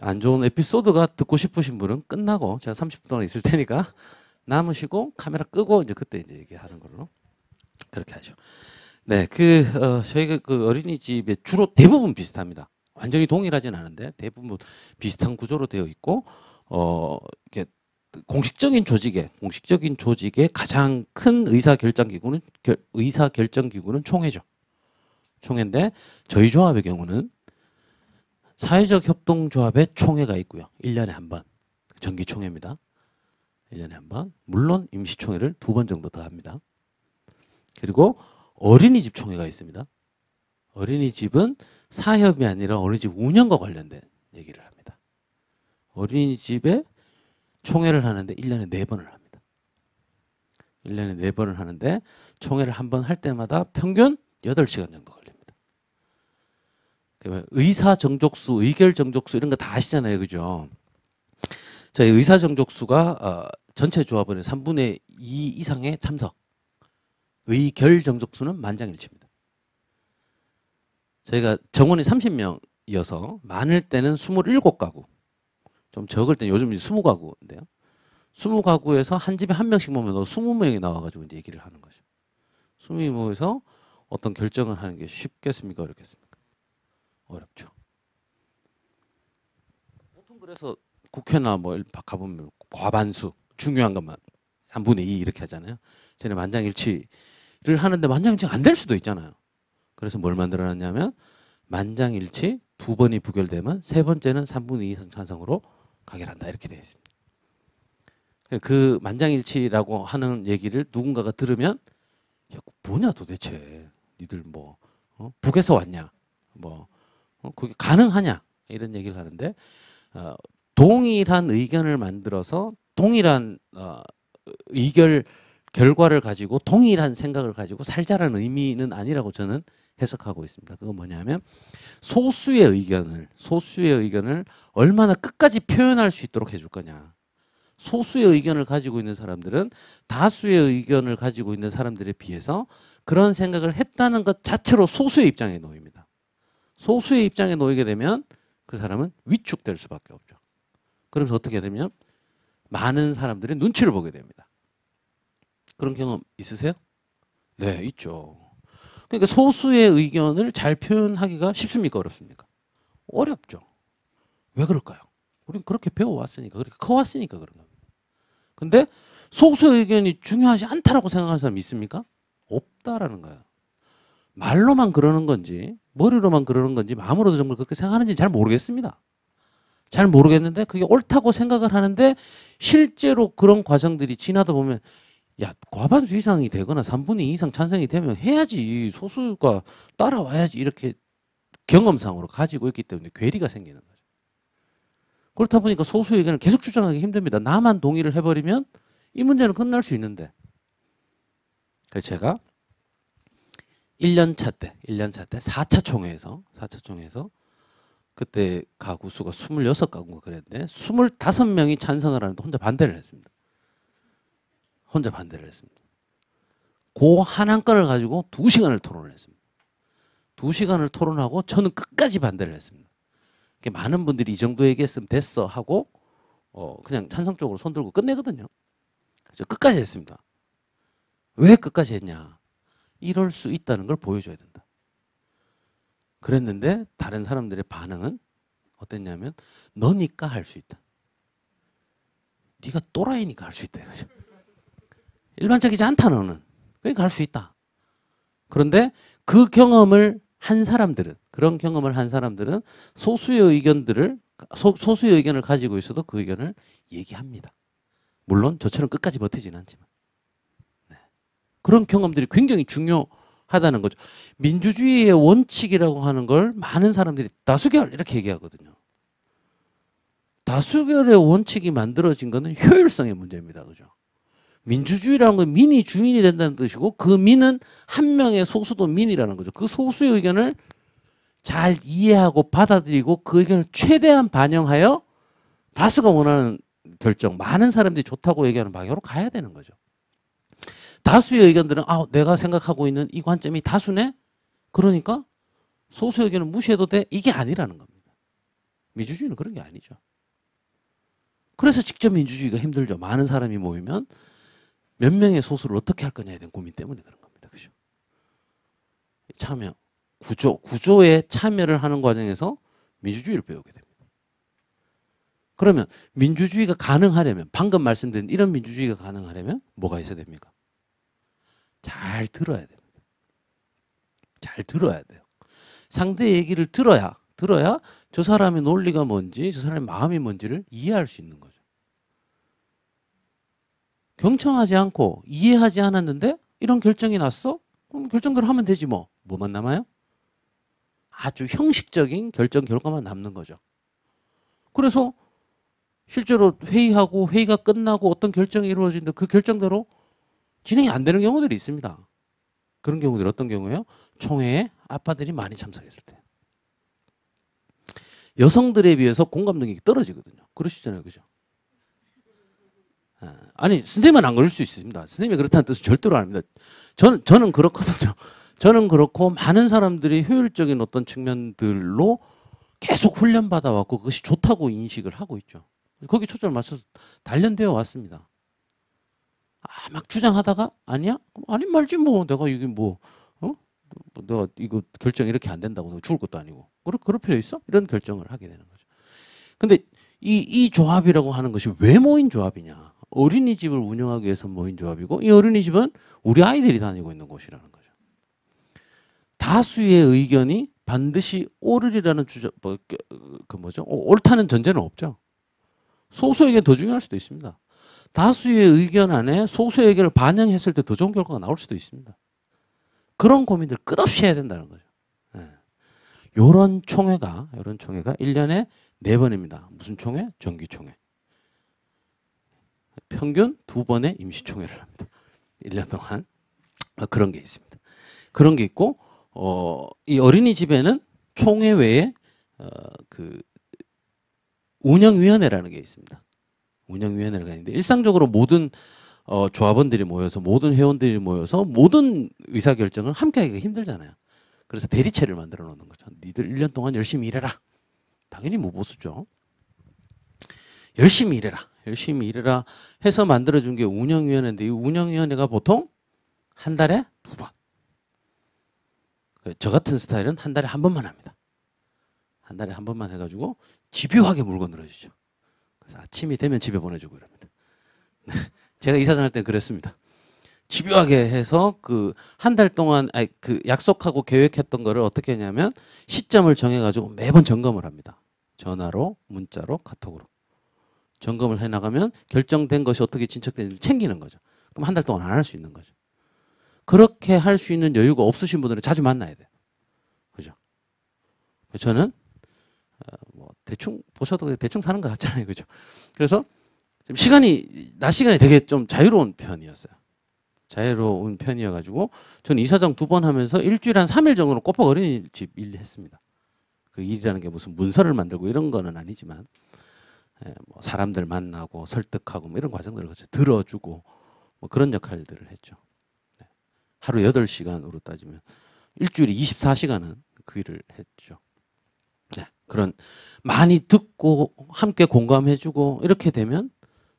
안 좋은 에피소드가 듣고 싶으신 분은 끝나고 제가 30분 동안 있을 테니까 남으시고 카메라 끄고 이제 그때 이제 얘기하는 걸로 그렇게 하죠. 네, 저희가 그 어린이집에 주로 대부분 비슷합니다. 완전히 동일하진 않은데 대부분 비슷한 구조로 되어 있고 이렇게 공식적인 조직의 가장 큰 의사결정기구는 총회죠. 총회인데 저희 조합의 경우는 사회적 협동조합의 총회가 있고요. 1년에 한 번. 정기총회입니다. 1년에 한 번. 물론 임시총회를 2번 정도 더 합니다. 그리고 어린이집 총회가 있습니다. 어린이집은 사협이 아니라 어린이집 운영과 관련된 얘기를 합니다. 어린이집에 총회를 하는데 1년에 4번을 합니다. 1년에 4번을 하는데 총회를 한 번 할 때마다 평균 8시간 정도 걸립니다. 의사정족수, 의결정족수 이런 거 다 아시잖아요. 그죠? 저희 의사정족수가 전체 조합원의 3분의 2 이상의 참석. 의결정족수는 만장일치입니다. 저희가 정원이 30명이어서 많을 때는 27가구, 좀 적을 때는 요즘 20가구인데요. 20가구에서 한 집에 한 명씩 모으면 20명이 나와가지고 이제 얘기를 하는 거죠. 20명이 모여서 어떤 결정을 하는 게 쉽겠습니까? 어렵겠습니까? 어렵죠. 보통 그래서 국회나 뭐 가보면 과반수, 중요한 것만 3분의 2 이렇게 하잖아요. 저는 만장일치를 하는데 만장일치 안 될 수도 있잖아요. 그래서 뭘 만들어놨냐면 만장일치 2번이 부결되면 3번째는 3분의 2 이상 찬성으로 가결한다 이렇게 되어 있습니다. 그 만장일치라고 하는 얘기를 누군가가 들으면 야, 뭐냐 도대체 니들 뭐 북에서 왔냐 뭐 그게 가능하냐 이런 얘기를 하는데 동일한 의견을 만들어서 동일한 의결 결과를 가지고 동일한 생각을 가지고 살자라는 의미는 아니라고 저는 해석하고 있습니다. 그건 뭐냐면 소수의 의견을 얼마나 끝까지 표현할 수 있도록 해줄 거냐. 소수의 의견을 가지고 있는 사람들은 다수의 의견을 가지고 있는 사람들에 비해서 그런 생각을 했다는 것 자체로 소수의 입장에 놓입니다. 소수의 입장에 놓이게 되면 그 사람은 위축될 수밖에 없죠. 그러면서 어떻게 되면 많은 사람들의 눈치를 보게 됩니다. 그런 경험 있으세요? 네, 있죠. 그러니까 소수의 의견을 잘 표현하기가 쉽습니까? 어렵습니까? 어렵죠. 왜 그럴까요? 우리는 그렇게 배워왔으니까, 그렇게 커왔으니까 그런 겁니다. 근데 소수의 의견이 중요하지 않다라고 생각하는 사람이 있습니까? 없다라는 거예요. 말로만 그러는 건지 머리로만 그러는 건지 마음으로도 정말 그렇게 생각하는지 잘 모르겠습니다. 잘 모르겠는데 그게 옳다고 생각을 하는데 실제로 그런 과정들이 지나다 보면 야 과반수 이상이 되거나 3분의 2 이상 찬성이 되면 해야지 소수가 따라와야지 이렇게 경험상으로 가지고 있기 때문에 괴리가 생기는 거죠. 그렇다 보니까 소수의 의견을 계속 주장하기 힘듭니다. 나만 동의를 해버리면 이 문제는 끝날 수 있는데 그래서 제가 1년차 때 4차 총회에서 그때 가구 수가 26가구가 그랬는데 25명이 찬성을 하는데 혼자 반대를 했습니다. 그 한 안건을 가지고 2시간을 토론을 했습니다. 2시간을 토론하고 저는 끝까지 반대를 했습니다. 많은 분들이 이 정도 얘기했으면 됐어 하고 그냥 찬성 쪽으로 손 들고 끝내거든요. 그래서 끝까지 했습니다. 왜 끝까지 했냐? 이럴 수 있다는 걸 보여줘야 된다. 그랬는데 다른 사람들의 반응은 어땠냐면 너니까 할 수 있다. 네가 또라이니까 할 수 있다 이거죠. 일반적이지 않다 너는. 그러니까 할 수 있다. 그런데 그 경험을 한 사람들은 소수의 의견을 가지고 있어도 그 의견을 얘기합니다. 물론 저처럼 끝까지 버티지는 않지만. 네. 그런 경험들이 굉장히 중요하다는 거죠. 민주주의의 원칙이라고 하는 걸 많은 사람들이 다수결 이렇게 얘기하거든요. 다수결의 원칙이 만들어진 것은 효율성의 문제입니다. 그죠? 민주주의라는 건 민이 주인이 된다는 뜻이고 그 민은 한 명의 소수도 민이라는 거죠. 그 소수의 의견을 잘 이해하고 받아들이고 그 의견을 최대한 반영하여 다수가 원하는 결정, 많은 사람들이 좋다고 얘기하는 방향으로 가야 되는 거죠. 다수의 의견들은 내가 생각하고 있는 이 관점이 다수네? 그러니까 소수의 의견을 무시해도 돼? 이게 아니라는 겁니다. 민주주의는 그런 게 아니죠. 그래서 직접 민주주의가 힘들죠. 많은 사람이 모이면 몇 명의 소수를 어떻게 할 거냐에 대한 고민 때문에 그런 겁니다. 그죠? 참여, 구조에 참여를 하는 과정에서 민주주의를 배우게 됩니다. 그러면 민주주의가 가능하려면 방금 말씀드린 이런 민주주의가 가능하려면 뭐가 있어야 됩니까? 잘 들어야 됩니다. 잘 들어야 돼요. 상대 얘기를 들어야 저 사람의 논리가 뭔지 저 사람의 마음이 뭔지를 이해할 수 있는 거죠. 경청하지 않고 이해하지 않았는데 이런 결정이 났어? 그럼 결정대로 하면 되지 뭐. 뭐만 남아요? 아주 형식적인 결정 결과만 남는 거죠. 그래서 실제로 회의하고 회의가 끝나고 어떤 결정이 이루어지는데 그 결정대로 진행이 안 되는 경우들이 있습니다. 그런 경우들 어떤 경우예요? 총회에 아빠들이 많이 참석했을 때. 여성들에 비해서 공감 능력이 떨어지거든요. 그러시잖아요. 그죠? 아니 선생님은 안 그럴 수 있습니다. 선생님이 그렇다는 뜻은 절대로 아닙니다. 저는 그렇거든요. 저는 그렇고 많은 사람들이 효율적인 어떤 측면들로 계속 훈련받아 왔고 그것이 좋다고 인식을 하고 있죠. 거기 초점을 맞춰서 단련되어 왔습니다. 막 주장하다가 아니야? 아니 말지 뭐 내가 이게 뭐 내가 이거 결정 이렇게 안 된다고 내가 죽을 것도 아니고 그럴 필요 있어? 이런 결정을 하게 되는 거죠. 근데 이 조합이라고 하는 것이 왜 모인 조합이냐? 어린이집을 운영하기 위해서 모인 조합이고 이 어린이집은 우리 아이들이 다니고 있는 곳이라는 거죠. 다수의 의견이 반드시 옳으리라는 옳다는 전제는 없죠. 소수의 의견이 더 중요할 수도 있습니다. 다수의 의견 안에 소수의 의견을 반영했을 때 더 좋은 결과가 나올 수도 있습니다. 그런 고민들 끝없이 해야 된다는 거죠. 요런 총회가 1년에 4번입니다. 무슨 총회? 정기총회. 평균 2번의 임시총회를 합니다. 1년 동안. 그런 게 있습니다. 그런 게 있고 이 어린이집에는 총회 외에 그 운영위원회라는 게 있습니다. 운영위원회가 있는데 일상적으로 모든 조합원들이 모여서 모든 회원들이 모여서 모든 의사결정을 함께 하기가 힘들잖아요. 그래서 대리체를 만들어 놓는 거죠. 니들 1년 동안 열심히 일해라. 당연히 무보수죠. 열심히 일해라 해서 만들어준 게 운영위원회인데 이 운영위원회가 보통 한 달에 2번. 저 같은 스타일은 한 달에 한 번만 합니다. 한 달에 한 번만 해가지고 집요하게 물고 늘어지죠. 그래서 아침이 되면 집에 보내주고 이럽니다. 제가 이사장 할 때 그랬습니다. 집요하게 해서 그 한 달 동안 그 약속하고 계획했던 거를 어떻게 하냐면 시점을 정해가지고 매번 점검을 합니다. 전화로, 문자로, 카톡으로. 점검을 해나가면 결정된 것이 어떻게 진척되는지 챙기는 거죠. 그럼 한 달 동안 안 할 수 있는 거죠. 그렇게 할 수 있는 여유가 없으신 분들은 자주 만나야 돼요. 그죠? 저는 뭐 대충 보셔도 대충 사는 것 같잖아요. 그죠? 그래서 낮 시간이 되게 좀 자유로운 편이었어요. 자유로운 편이어가지고 저는 이사장 2번 하면서 일주일에 한 3일 정도는 꼬박 어린이집 일 했습니다. 그 일이라는 게 무슨 문서를 만들고 이런 거는 아니지만 뭐 사람들 만나고 설득하고 뭐 이런 과정들을 거쳐 들어주고 뭐 그런 역할들을 했죠. 하루 8시간으로 따지면 일주일에 24시간은 그 일을 했죠. 그런 많이 듣고 함께 공감해주고 이렇게 되면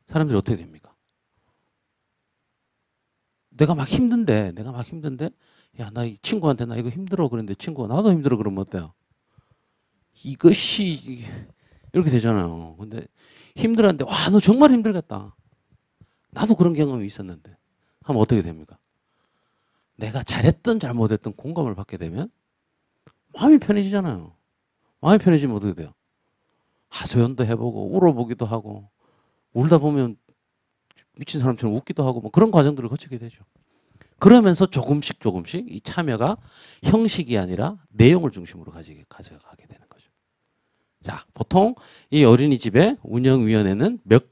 사람들이 어떻게 됩니까? 내가 막 힘든데 야, 나 이 친구한테 나 이거 힘들어 그랬는데 친구가 나도 힘들어 그러면 어때요? 이것이 이렇게 되잖아요. 근데 힘들었는데 와, 너 정말 힘들겠다. 나도 그런 경험이 있었는데 하면 어떻게 됩니까? 내가 잘했든 잘못했든 공감을 받게 되면 마음이 편해지잖아요. 마음이 편해지면 어떻게 돼요? 하소연도 해보고 울어보기도 하고 울다 보면 미친 사람처럼 웃기도 하고 뭐 그런 과정들을 거치게 되죠. 그러면서 조금씩 이 참여가 형식이 아니라 내용을 중심으로 가져가게 되는 거죠. 자, 보통 이 어린이집의 운영위원회는 몇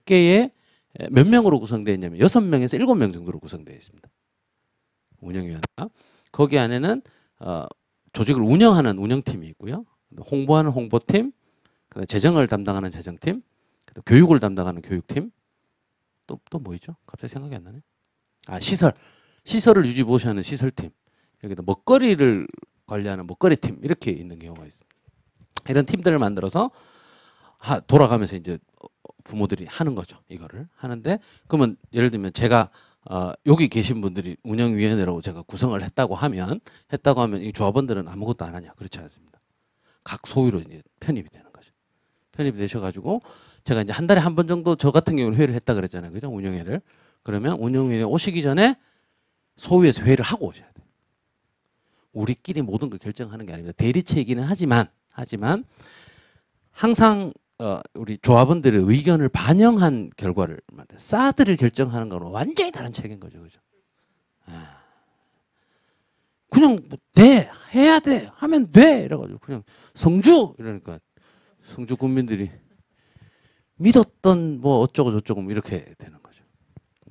명으로 구성되어 있냐면 6명에서 7명 정도로 구성되어 있습니다. 운영위원회가. 거기 안에는 조직을 운영하는 운영팀이 있고요. 홍보하는 홍보팀, 재정을 담당하는 재정팀, 교육을 담당하는 교육팀, 또 뭐 있죠? 갑자기 생각이 안 나네. 시설을 유지보수하는 시설팀, 여기다 먹거리를 관리하는 먹거리팀 이렇게 있는 경우가 있습니다. 이런 팀들을 만들어서 돌아가면서 이제 부모들이 하는 거죠. 이거를 하는데 그러면 예를 들면 제가 여기 계신 분들이 운영위원회라고 제가 구성을 했다고 하면 이 조합원들은 아무것도 안 하냐? 그렇지 않습니다. 각 소위로 이제 편입이 되는 거죠. 편입이 되셔가지고 제가 이제 한 달에 한 번 정도 저 같은 경우는 회의를 했다 그랬잖아요. 그죠? 운영회를. 그러면 운영회에 오시기 전에 소위에서 회의를 하고 오셔야 돼요. 우리끼리 모든 걸 결정하는 게 아닙니다. 대리체이기는 하지만 항상 우리 조합원들의 의견을 반영한 결과를 사드를 결정하는 거는 완전히 다른 체계인 거죠. 그죠? 그냥 뭐 돼, 해야 돼, 하면 돼 이래가지고 그냥 성주 이러니까 성주 국민들이 믿었던 뭐 어쩌고 저쩌고 뭐 이렇게 되는 거죠.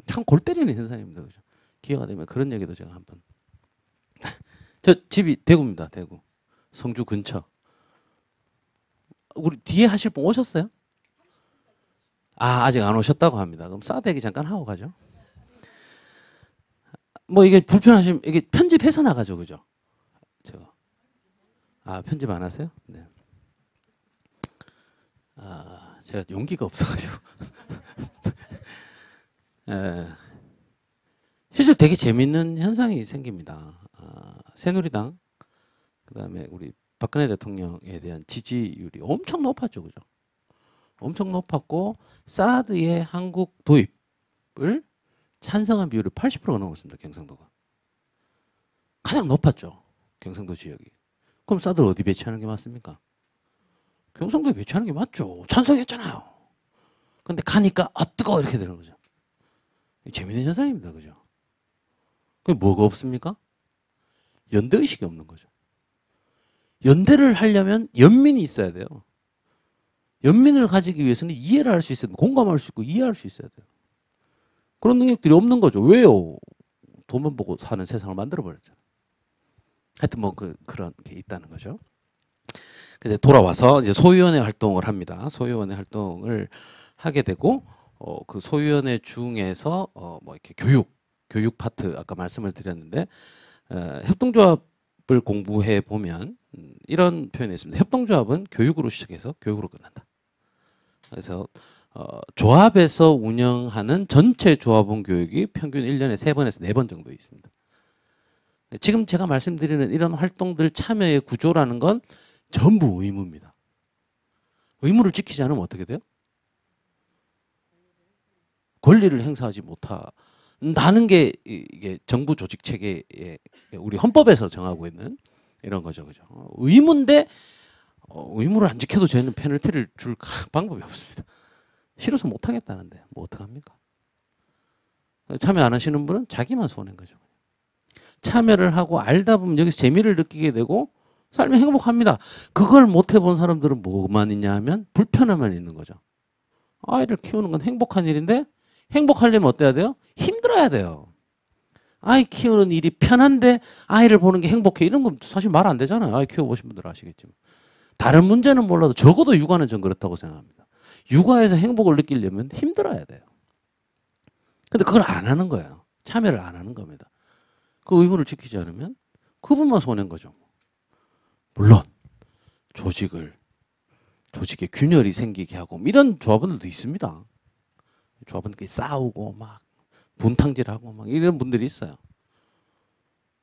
참 골 때리는 현상입니다. 그죠? 기회가 되면 그런 얘기도 제가 한번. 저 집이 대구입니다. 대구. 성주 근처. 우리 뒤에 하실 분 오셨어요? 아, 아직 안 오셨다고 합니다. 그럼 싸대기 잠깐 하고 가죠. 뭐 이게 불편하시면 이게 편집해서 나가죠. 그죠? 제가. 아, 편집 안 하세요? 네. 아, 제가 용기가 없어가지고. 실제로 되게 재밌는 현상이 생깁니다. 새누리당, 그 다음에 우리 박근혜 대통령에 대한 지지율이 엄청 높았죠. 그죠? 엄청 높았고, 사드의 한국 도입을 찬성한 비율이 80%가 넘었습니다. 경상도가. 가장 높았죠. 경상도 지역이. 그럼 사드를 어디 배치하는 게 맞습니까? 경상도에 배치하는 게 맞죠. 찬성했잖아요. 근데 가니까 뜨거워 이렇게 되는 거죠. 재밌는 현상입니다. 그죠? 그게 뭐가 없습니까? 연대의식이 없는 거죠. 연대를 하려면 연민이 있어야 돼요. 연민을 가지기 위해서는 이해를 할 수 있어야 돼요. 공감할 수 있고 이해할 수 있어야 돼요. 그런 능력들이 없는 거죠. 왜요? 돈만 보고 사는 세상을 만들어버렸잖아요. 하여튼 뭐 그런 게 있다는 거죠. 이제 돌아와서 이제 소위원회 활동을 합니다. 소위원회 활동을 하게 되고 그 소위원회 중에서 뭐 이렇게 교육 파트 아까 말씀을 드렸는데 협동조합을 공부해 보면 이런 표현이 있습니다. 협동조합은 교육으로 시작해서 교육으로 끝난다. 그래서 조합에서 운영하는 전체 조합원 교육이 평균 1년에 3번에서 4번 정도 있습니다. 지금 제가 말씀드리는 이런 활동들 참여의 구조라는 건 전부 의무입니다. 의무를 지키지 않으면 어떻게 돼요? 권리를 행사하지 못한다는 게 이게 정부 조직 체계에 우리 헌법에서 정하고 있는 이런 거죠, 그죠? 의무인데 의무를 안 지켜도 저희는 페널티를 줄 방법이 없습니다. 싫어서 못 하겠다는데 뭐 어떡합니까? 참여 안 하시는 분은 자기만 손해인 거죠. 참여를 하고 알다 보면 여기서 재미를 느끼게 되고 삶이 행복합니다. 그걸 못 해본 사람들은 뭐만 있냐 하면 불편함만 있는 거죠. 아이를 키우는 건 행복한 일인데 행복하려면 어때야 돼요? 힘들어야 돼요. 아이 키우는 일이 편한데 아이를 보는 게 행복해. 이런 건 사실 말 안 되잖아요. 아이 키워보신 분들은 아시겠지만. 다른 문제는 몰라도 적어도 육아는 전 그렇다고 생각합니다. 육아에서 행복을 느끼려면 힘들어야 돼요. 근데 그걸 안 하는 거예요. 참여를 안 하는 겁니다. 그 의무를 지키지 않으면 그분만 손해인 거죠. 물론 조직에 균열이 생기게 하고 이런 조합원들도 있습니다. 조합원들끼리 싸우고 막 분탕질하고 막 이런 분들이 있어요.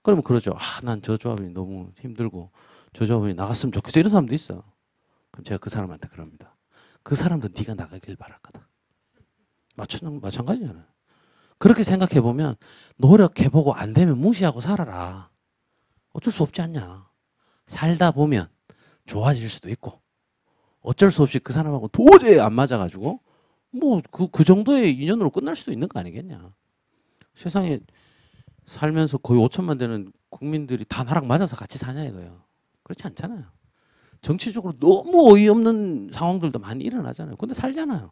그러면 그러죠. 난 저 조합이 너무 힘들고 저 조합이 나갔으면 좋겠어. 이런 사람도 있어요. 그럼 제가 그 사람한테 그럽니다. 그 사람도 네가 나가길 바랄 거다. 마찬가지잖아요. 그렇게 생각해 보면 노력해보고 안 되면 무시하고 살아라. 어쩔 수 없지 않냐. 살다 보면 좋아질 수도 있고 어쩔 수 없이 그 사람하고 도저히 안 맞아가지고 뭐 그 정도의 인연으로 끝날 수도 있는 거 아니겠냐. 세상에 살면서 거의 5천만 되는 국민들이 다 나랑 맞아서 같이 사냐 이거예요. 그렇지 않잖아요. 정치적으로 너무 어이없는 상황들도 많이 일어나잖아요. 근데 살잖아요.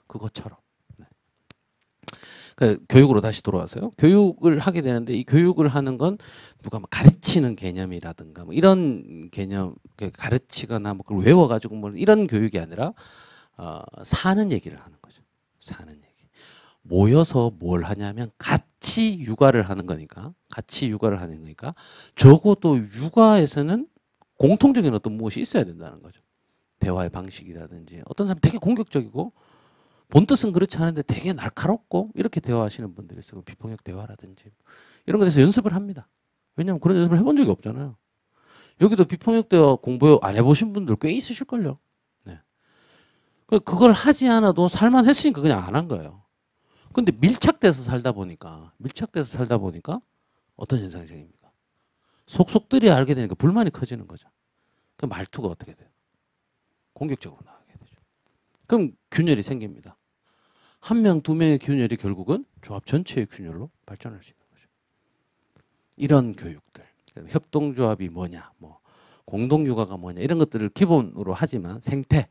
그것처럼. 네. 교육으로 다시 돌아와서요. 교육을 하게 되는데 이 교육을 하는 건 누가 뭐 가르치는 개념이라든가 뭐 이런 개념 가르치거나 뭐 그걸 외워가지고 뭐 이런 교육이 아니라 사는 얘기를 하는 거죠. 사는 얘기. 모여서 뭘 하냐면 같이 육아를 하는 거니까 적어도 육아에서는 공통적인 어떤 무엇이 있어야 된다는 거죠. 대화의 방식이라든지 어떤 사람 되게 공격적이고 본 뜻은 그렇지 않은데 되게 날카롭고 이렇게 대화하시는 분들이 있어요. 비폭력 대화라든지 이런 것에서 연습을 합니다. 왜냐하면 그런 연습을 해본 적이 없잖아요. 여기도 비폭력 대화 공부 안 해보신 분들 꽤 있으실걸요. 네. 그걸 하지 않아도 살만했으니까 그냥 안 한 거예요. 근데 밀착돼서 살다 보니까 어떤 현상이 생깁니까? 속속들이 알게 되니까 불만이 커지는 거죠. 그 말투가 어떻게 돼요? 공격적으로 나가게 되죠. 그럼 균열이 생깁니다. 한 명, 두 명의 균열이 결국은 조합 전체의 균열로 발전할 수 있는 거죠. 이런 교육들, 협동조합이 뭐냐, 뭐 공동육아가 뭐냐 이런 것들을 기본으로 하지만 생태,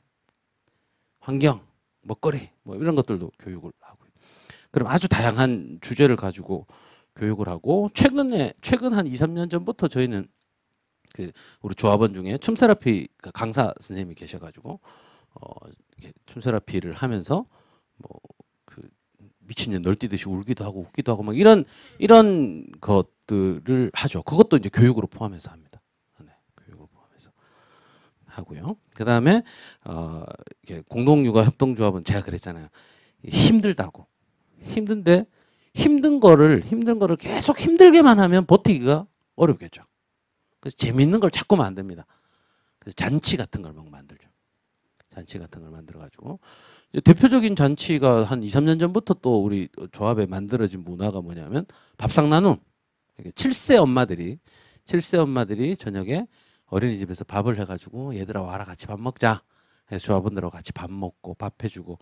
환경, 먹거리 뭐 이런 것들도 교육을 하고요. 그럼 아주 다양한 주제를 가지고 교육을 하고 최근 한 2, 3년 전부터 저희는 그 우리 조합원 중에 춤 세라피 강사 선생님이 계셔가지고 춤 세라피를 하면서 뭐 그 미친년 널뛰듯이 울기도 하고 웃기도 하고 막 이런 것들을 하죠. 그것도 이제 교육으로 포함해서 합니다. 네, 교육으로 포함해서 하고요. 그 다음에 공동육아 협동조합은 제가 그랬잖아요. 힘들다고 힘든데 힘든 거를 계속 힘들게만 하면 버티기가 어렵겠죠. 그래서 재밌는 걸 자꾸 만듭니다. 그래서 잔치 같은 걸 막 만들죠. 잔치 같은 걸 만들어가지고 대표적인 잔치가 한 2, 3년 전부터 또 우리 조합에 만들어진 문화가 뭐냐면 밥상 나눔. 7세 엄마들이 저녁에 어린이집에서 밥을 해가지고 얘들아 와라 같이 밥 먹자. 해서 조합원들하고 같이 밥 먹고 밥 해주고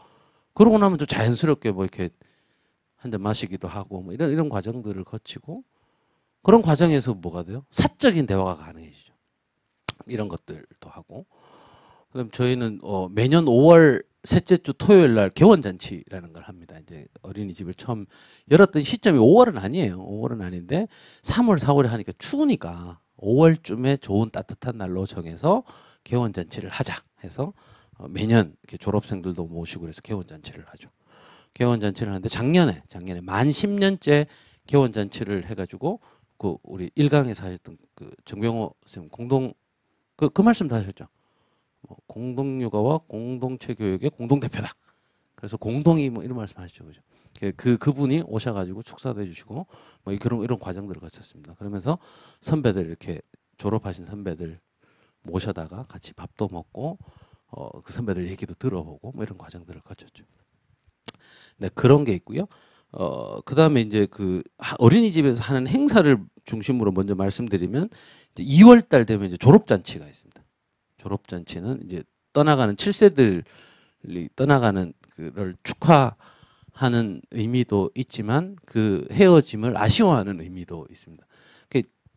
그러고 나면 또 자연스럽게 뭐 이렇게 한 잔 마시기도 하고 뭐 이런 과정들을 거치고 그런 과정에서 뭐가 돼요? 사적인 대화가 가능해지죠. 이런 것들도 하고 그다음 저희는 매년 5월 셋째 주 토요일 날 개원잔치라는 걸 합니다. 이제 어린이집을 처음 열었던 시점이 5월은 아니에요. 5월은 아닌데 3월, 4월에 하니까 추우니까 5월쯤에 좋은 따뜻한 날로 정해서 개원잔치를 하자 해서 매년 이렇게 졸업생들도 모시고 그래서 개원잔치를 하죠. 개원잔치를 하는데 작년에 만 10년째 개원잔치를 해가지고 그 우리 일강에서 하셨던 그 정병호 선생님 그 말씀도 하셨죠. 공동육아와 공동체 교육의 공동대표다. 그래서 공동이 뭐 이런 말씀하시죠, 그죠? 그분이 오셔가지고 축사도 해주시고 뭐 이런 과정들을 거쳤습니다. 그러면서 선배들 이렇게 졸업하신 선배들 모셔다가 같이 밥도 먹고 그 선배들 얘기도 들어보고 뭐 이런 과정들을 거쳤죠. 네, 그런 게 있고요. 그 다음에 이제 그 어린이집에서 하는 행사를 중심으로 먼저 말씀드리면 이제 2월 달 되면 이제 졸업잔치가 있습니다. 졸업잔치는 이제 떠나가는 7세들이 떠나가는 그를 축하하는 의미도 있지만 그 헤어짐을 아쉬워하는 의미도 있습니다.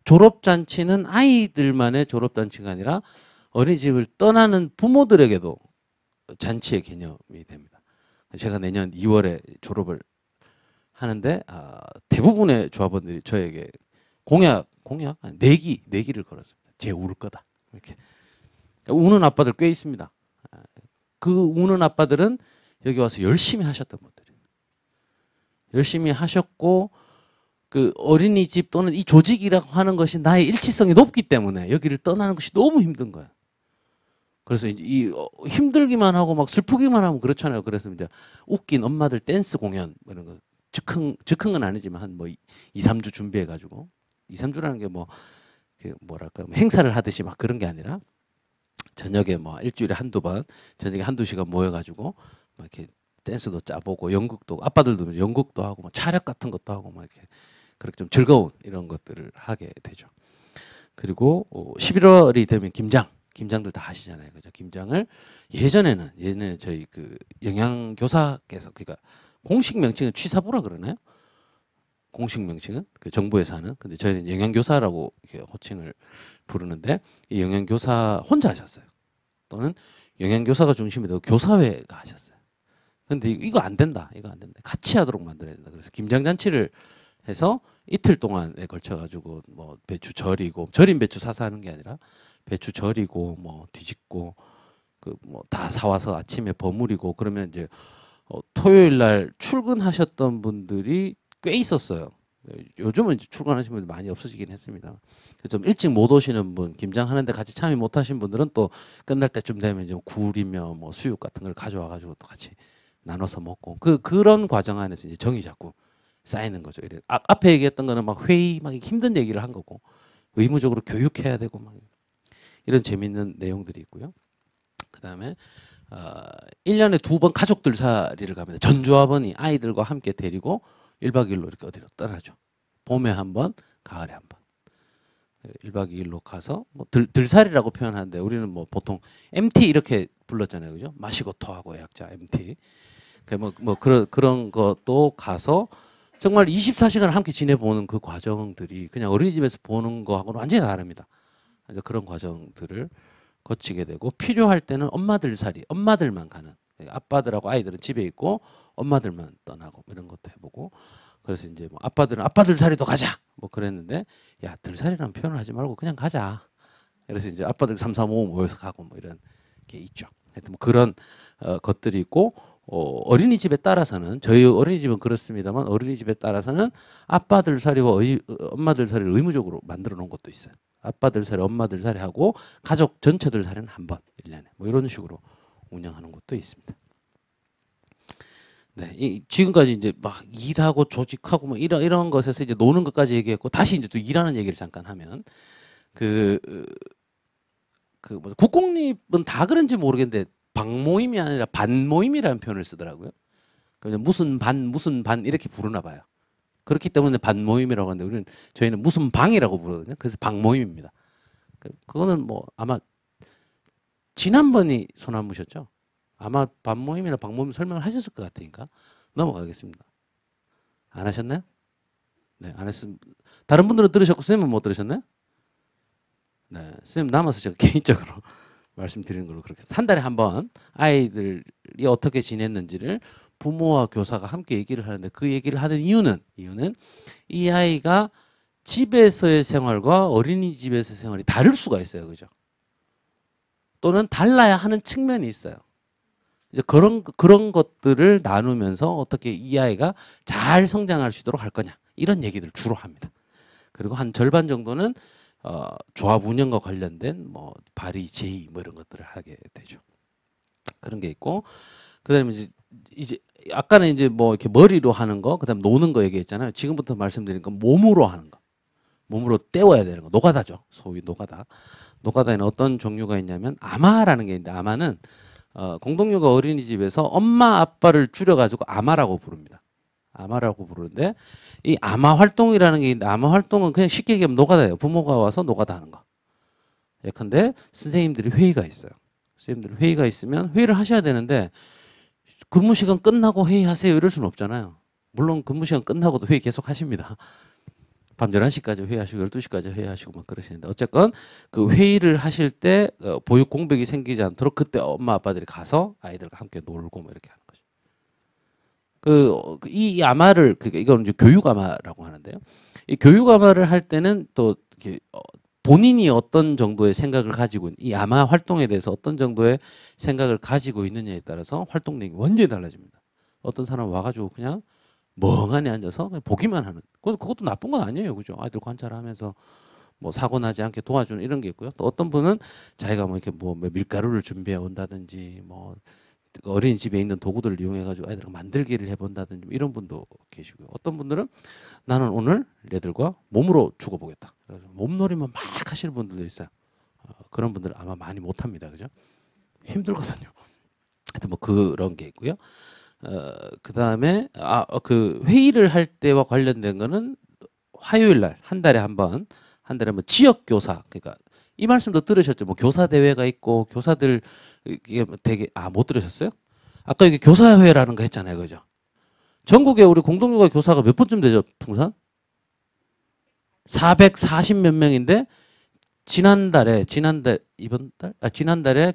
졸업잔치는 아이들만의 졸업잔치가 아니라 어린이집을 떠나는 부모들에게도 잔치의 개념이 됩니다. 제가 내년 2월에 졸업을 하는데 대부분의 조합원들이 저에게 공약 아니, 내기를 걸었습니다. 쟤 울 거다. 이렇게 우는 아빠들 꽤 있습니다. 그 우는 아빠들은 여기 와서 열심히 하셨던 분들이에요. 열심히 하셨고 그 어린이집 또는 이 조직이라고 하는 것이 나의 일치성이 높기 때문에 여기를 떠나는 것이 너무 힘든 거예요. 그래서 이 힘들기만 하고 막 슬프기만 하면 그렇잖아요. 그래서 이제 웃긴 엄마들 댄스 공연 뭐 이런 거 즉흥은 아니지만 한 뭐 2, 3주 준비해 가지고 2, 3주라는 게 뭐 뭐랄까 행사를 하듯이 막 그런 게 아니라 저녁에 뭐 일주일에 한두 번 저녁에 한두 시간 모여 가지고 막 이렇게 댄스도 짜보고 연극도 아빠들도 연극도 하고 뭐 차력 같은 것도 하고 막 이렇게 그렇게 좀 즐거운 이런 것들을 하게 되죠. 그리고 11월이 되면 김장들 다 하시잖아요. 그죠? 김장을 예전에 저희 그 영양교사께서 그러니까 공식 명칭은 취사부라 그러나요? 공식 명칭은 그 정부에서 하는. 근데 저희는 영양교사라고 이렇게 호칭을 부르는데 이 영양교사 혼자 하셨어요. 또는 영양교사가 중심이 되고 교사회가 하셨어요. 근데 이거 안 된다. 같이 하도록 만들어야 된다. 그래서 김장잔치를 해서 이틀 동안에 걸쳐 가지고 뭐 배추 절이고 절인 배추 사서 하는 게 아니라 배추 절이고 뭐 뒤집고 그 뭐 다 사와서 아침에 버무리고 그러면 이제 토요일 날 출근하셨던 분들이 꽤 있었어요. 요즘은 이제 출근하시는 분들 많이 없어지긴 했습니다. 좀 일찍 못 오시는 분, 김장하는데 같이 참여 못 하신 분들은 또 끝날 때쯤 되면 이제 굴이며 뭐 수육 같은 걸 가져와 가지고 또 같이 나눠서 먹고 그런 과정 안에서 이제 정이 자꾸 쌓이는 거죠. 앞에 얘기했던 거는 막 회의 막 힘든 얘기를 한 거고 의무적으로 교육해야 되고 막 이런 재밌는 내용들이 있고요. 그다음에 어, 1년에 2번 가족들 살이를 갑니다. 전조합원이 아이들과 함께 데리고 1박 2일로 이렇게 어디로 떠나죠. 봄에 한 번, 가을에 한 번. 1박 2일로 가서 뭐 들살이라고 표현하는데 우리는 뭐 보통 MT 이렇게 불렀잖아요. 그죠? 마시고 토하고 약자 MT. 뭐 그런 것도 가서 정말 24시간 함께 지내보는 그 과정들이 그냥 어린이집에서 보는 거하고는 완전히 다릅니다. 그런 과정들을 거치게 되고 필요할 때는 엄마들 살이 엄마들만 가는 아빠들하고 아이들은 집에 있고 엄마들만 떠나고 이런 것도 해보고 그래서 이제 뭐 아빠들은 아빠들 살이도 가자 뭐 그랬는데 야 들살이라는 표현을 하지 말고 그냥 가자. 그래서 이제 아빠들 3, 4, 5 모여서 가고 뭐 이런 게 있죠. 하여튼 뭐 그런 것들이 있고 어린이집에 따라서는 저희 어린이집은 그렇습니다만 어린이집에 따라서는 아빠들 살이와 엄마들 살이를 의무적으로 만들어 놓은 것도 있어요. 아빠들 살이 엄마들 살이 하고 가족 전체들 살이는 한 번 1년에 뭐 이런 식으로 운영하는 것도 있습니다. 네, 지금까지 이제 막 일하고 조직하고 뭐 이런 것에서 이제 노는 것까지 얘기했고 다시 이제 또 일하는 얘기를 잠깐 하면 뭐 국공립은 다 그런지 모르겠는데 방모임이 아니라 반모임이라는 표현을 쓰더라고요. 그냥 무슨 반 이렇게 부르나 봐요. 그렇기 때문에 반모임이라고 하는데 저희는 무슨 방이라고 부르거든요. 그래서 방모임입니다. 그거는 뭐 아마 지난번이 소나무셨죠? 아마 반모임이나 방모임 설명을 하셨을 것 같으니까 넘어가겠습니다. 안 하셨나요? 네, 안 했으면 다른 분들은 들으셨고 선생님은 못 들으셨나요? 네, 선생님 남아서 제가 개인적으로 말씀드리는 걸로 그렇게 한 달에 한 번 아이들이 어떻게 지냈는지를 부모와 교사가 함께 얘기를 하는데 그 얘기를 하는 이유는 이 아이가 집에서의 생활과 어린이집에서의 생활이 다를 수가 있어요. 그죠? 또는 달라야 하는 측면이 있어요. 이제 그런 것들을 나누면서 어떻게 이 아이가 잘 성장할 수 있도록 할 거냐 이런 얘기들을 주로 합니다. 그리고 한 절반 정도는 조합 운영과 관련된 뭐 발의, 제의 뭐 이런 것들을 하게 되죠. 그런 게 있고 그다음에 이제 아까는 이제 뭐 이렇게 머리로 하는 거, 그다음 노는 거 얘기했잖아요. 지금부터 말씀드린 건 몸으로 하는 거, 몸으로 때워야 되는 거, 노가다죠. 소위 노가다. 노가다에는 어떤 종류가 있냐면 아마라는 게 있는데 아마는 공동육아 어린이집에서 엄마 아빠를 줄여가지고 아마라고 부릅니다. 아마라고 부르는데 이 아마 활동이라는 게 있는데 아마 활동은 그냥 쉽게 얘기하면 노가다예요. 부모가 와서 노가다 하는 거. 예컨대 선생님들이 회의가 있어요. 선생님들이 회의가 있으면 회의를 하셔야 되는데 근무 시간 끝나고 회의하세요 이럴 수는 없잖아요. 물론 근무 시간 끝나고도 회의 계속 하십니다. 밤 11시까지 회의하시고 12시까지 회의하시고 막 그러시는데 어쨌건 그 회의를 하실 때 보육 공백이 생기지 않도록 그때 엄마 아빠들이 가서 아이들과 함께 놀고 뭐 이렇게 하는 거죠. 이 아마를 이건 이제 교육 아마라고 하는데요. 이 교육 아마를 할 때는 또 이렇게 본인이 어떤 정도의 생각을 가지고 이 아마 활동에 대해서 어떤 정도의 생각을 가지고 있느냐에 따라서 활동 내용이 완전히 달라집니다. 어떤 사람 와가지고 그냥 멍하니 앉아서 그냥 보기만 하는 그것도 나쁜 건 아니에요. 그죠? 아이들 관찰하면서 뭐 사고 나지 않게 도와주는 이런 게 있고요. 또 어떤 분은 자기가 뭐 이렇게 뭐 밀가루를 준비해 온다든지 뭐 어린이집에 있는 도구들을 이용해 가지고 아이들과 만들기를 해본다든지 이런 분도 계시고요. 어떤 분들은 나는 오늘 얘들과 몸으로 죽어보겠다. 그래서 몸놀이만 막 하시는 분들도 있어요. 그런 분들은 아마 많이 못합니다. 그죠? 힘들거든요. 하여튼 뭐 그런 게 있고요. 그 다음에 그 회의를 할 때와 관련된 거는 화요일 날 한 달에 한 번 지역 교사 그러니까 이 말씀도 들으셨죠? 뭐 교사 대회가 있고 교사들 이게 되게 못 들으셨어요? 아까 이게 교사회라는 거 했잖아요, 그죠? 전국에 우리 공동육아 교사가 몇 번쯤 되죠, 풍산? 440 몇 명인데 지난달에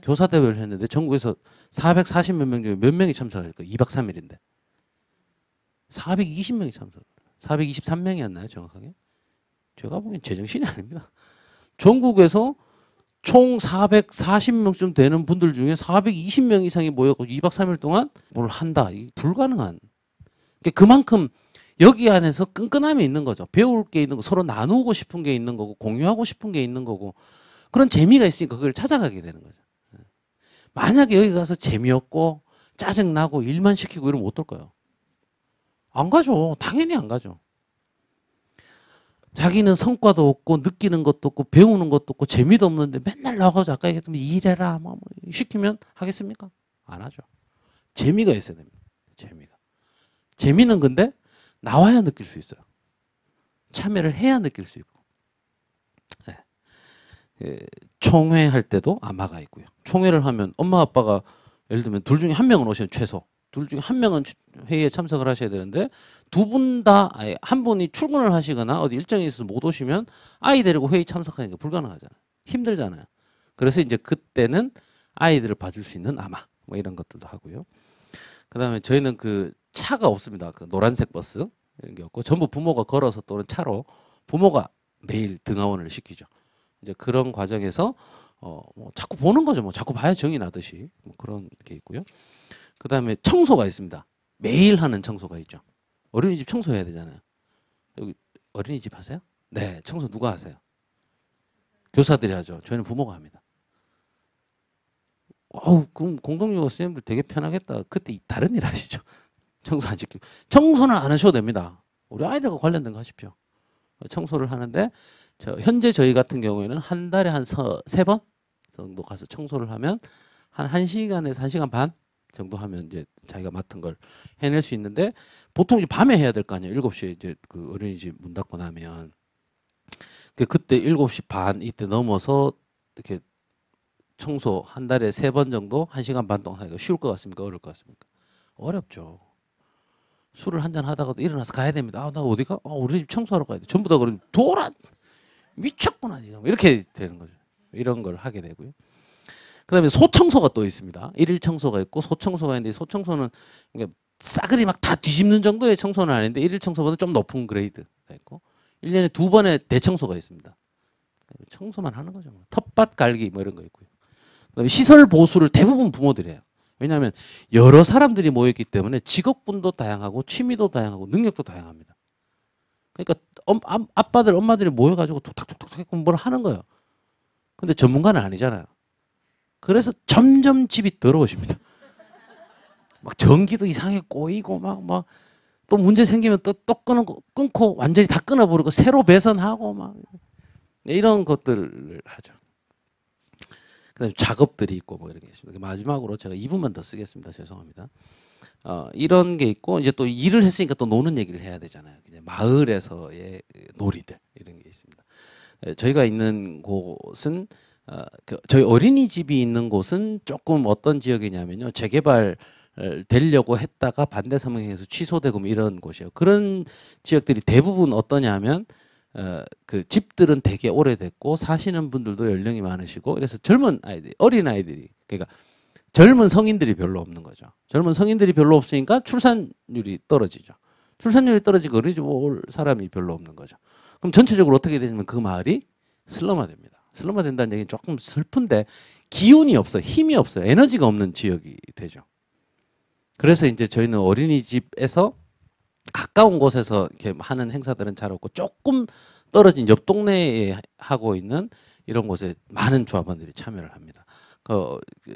교사 대회를 했는데 전국에서 440 몇 명 중에 몇 명이 참석할까요? 2박 3일인데 420명이 참석. 423명이었나요, 정확하게? 제가 보기엔 제정신이 아닙니다. 전국에서 총 440명쯤 되는 분들 중에 420명 이상이 모여서 2박 3일 동안 뭘 한다. 불가능한. 그만큼 여기 안에서 끈끈함이 있는 거죠. 배울 게 있는 거, 서로 나누고 싶은 게 있는 거고, 공유하고 싶은 게 있는 거고, 그런 재미가 있으니까 그걸 찾아가게 되는 거죠. 만약에 여기 가서 재미없고, 짜증나고, 일만 시키고 이러면 어떨 거예요? 안 가죠. 당연히 안 가죠. 자기는 성과도 없고 느끼는 것도 없고 배우는 것도 없고 재미도 없는데 맨날 나가서 아까 얘기했던 일해라 뭐 시키면 하겠습니까? 안 하죠. 재미가 있어야 됩니다. 재미는 근데 나와야 느낄 수 있어요. 참여를 해야 느낄 수 있고. 네. 총회할 때도 아마가 있고요. 총회를 하면 엄마 아빠가 예를 들면 둘 중에 한 명은 오시면 최소. 둘 중에 한 명은 회의에 참석을 하셔야 되는데 두 분 다 한 분이 출근을 하시거나 어디 일정이 있어서 못 오시면 아이 데리고 회의 참석하는 게 불가능하잖아요. 힘들잖아요. 그래서 이제 그때는 아이들을 봐줄 수 있는 아마 뭐 이런 것들도 하고요. 그다음에 저희는 그 차가 없습니다. 그 노란색 버스 이런 게 없고 전부 부모가 걸어서 또는 차로 부모가 매일 등하원을 시키죠. 이제 그런 과정에서 뭐 자꾸 보는 거죠. 뭐 자꾸 봐야 정이 나듯이 뭐 그런 게 있고요. 그다음에 청소가 있습니다. 매일 하는 청소가 있죠. 어린이집 청소해야 되잖아요. 여기 어린이집 하세요? 네, 청소 누가 하세요? 교사들이 하죠. 저희는 부모가 합니다. 그럼 공동육아 선생님들 되게 편하겠다. 그때 다른 일 하시죠. 청소 안 시키고. 청소는 안 하셔도 됩니다. 우리 아이들과 관련된 거 하십시오. 청소를 하는데 현재 저희 같은 경우에는 한 달에 한 3번 정도 가서 청소를 하면 한 1시간에서 1시간 반 정도 하면 이제 자기가 맡은 걸 해낼 수 있는데 보통 이제 밤에 해야 될 거 아니에요. 7시에 이제 그 어린이집 문 닫고 나면 그때 7시 반 이때 넘어서 이렇게 청소 한 달에 3번 정도 1시간 반 동안 하기가 쉬울 것 같습니까? 어려울 것 같습니까? 어렵죠. 술을 한잔 하다가도 일어나서 가야 됩니다. 나 어디 가? 우리 집 청소하러 가야 돼. 전부 다 그러면 미쳤구나. 이렇게 되는 거죠. 이런 걸 하게 되고요. 그다음에 소청소가 또 있습니다. 일일 청소가 있고 소청소가 있는데 소청소는 싸그리 막 다 뒤집는 정도의 청소는 아닌데 일일 청소보다 좀 높은 그레이드가 있고 1년에 2번의 대청소가 있습니다. 청소만 하는 거죠. 텃밭 갈기 뭐 이런 거 있고요. 그다음에 시설 보수를 대부분 부모들이 해요. 왜냐하면 여러 사람들이 모였기 때문에 직업군도 다양하고 취미도 다양하고 능력도 다양합니다. 그러니까 아빠들 엄마들이 모여가지고 툭탁툭탁 뭘 하는 거예요. 근데 전문가는 아니잖아요. 그래서 점점 집이 더러워집니다. 막 전기도 이상하게 꼬이고 막 또 문제 생기면 또 끊고 완전히 다 끊어버리고 새로 배선하고 막 이런 것들을 하죠. 그다음에 작업들이 있고 뭐 이런 게 있습니다. 마지막으로 제가 2분만 더 쓰겠습니다. 죄송합니다. 이런 게 있고 이제 또 일을 했으니까 또 노는 얘기를 해야 되잖아요. 이제 마을에서의 놀이들 이런 게 있습니다. 저희가 있는 곳은 저희 어린이집이 있는 곳은 조금 어떤 지역이냐면요. 재개발 되려고 했다가 반대 상황에서 취소되고 뭐 이런 곳이에요. 그런 지역들이 대부분 어떠냐면 그 집들은 되게 오래됐고 사시는 분들도 연령이 많으시고 그래서 젊은 아이들, 어린 아이들이 그러니까 젊은 성인들이 별로 없는 거죠. 젊은 성인들이 별로 없으니까 출산율이 떨어지죠. 출산율이 떨어지고 어린이집 올 사람이 별로 없는 거죠. 그럼 전체적으로 어떻게 되냐면 그 마을이 슬럼화됩니다. 슬럼화된다는 얘기는 조금 슬픈데 기운이 없어요. 힘이 없어요. 에너지가 없는 지역이 되죠. 그래서 이제 저희는 어린이집에서 가까운 곳에서 이렇게 하는 행사들은 잘 없고 조금 떨어진 옆 동네에 하고 있는 이런 곳에 많은 조합원들이 참여를 합니다.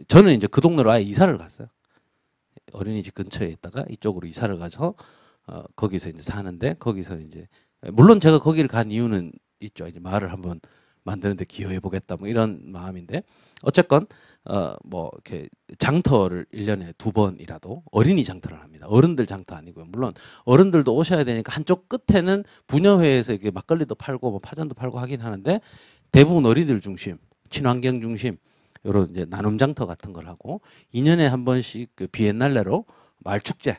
저는 이제 그 동네로 아예 이사를 갔어요. 어린이집 근처에 있다가 이쪽으로 이사를 가서 거기서 이제 사는데 거기서 이제 물론 제가 거기를 간 이유는 있죠. 이제 마을을 한번 만드는데 기여해 보겠다 뭐 이런 마음인데 어쨌건 뭐 이렇게 장터를 1년에 2번이라도 어린이 장터를 합니다. 어른들 장터 아니고요. 물론 어른들도 오셔야 되니까 한쪽 끝에는 부녀회에서 이렇게 막걸리도 팔고 뭐 파전도 팔고 하긴 하는데 대부분 어린이들 중심, 친환경 중심 이런 이제 나눔 장터 같은 걸 하고 2년에 한 번씩 그 비엔날레로 마을 축제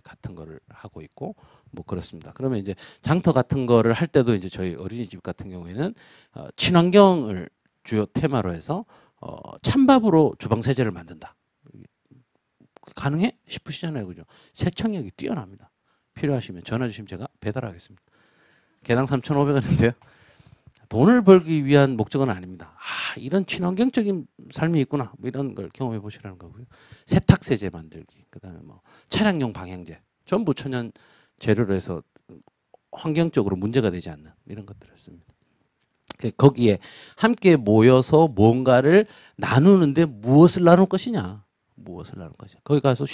같은 거를 하고 있고 뭐 그렇습니다. 그러면 이제 장터 같은 거를 할 때도 이제 저희 어린이집 같은 경우에는 친환경을 주요 테마로 해서 찬밥으로 주방 세제를 만든다. 가능해? 싶으시잖아요, 그죠? 세척력이 뛰어납니다. 필요하시면 전화 주시면 제가 배달하겠습니다. 개당 3,500원인데요. 돈을 벌기 위한 목적은 아닙니다. 이런 친환경적인 삶이 있구나. 뭐 이런 걸 경험해 보시라는 거고요. 세탁 세제 만들기, 그다음에 뭐 차량용 방향제, 전부 천연 재료로 해서 환경적으로 문제가 되지 않는 이런 것들을 씁니다. 거기에 함께 모여서 뭔가를 나누는데 무엇을 나눌 것이냐? 무엇을 나눌 것이냐? 거기 가서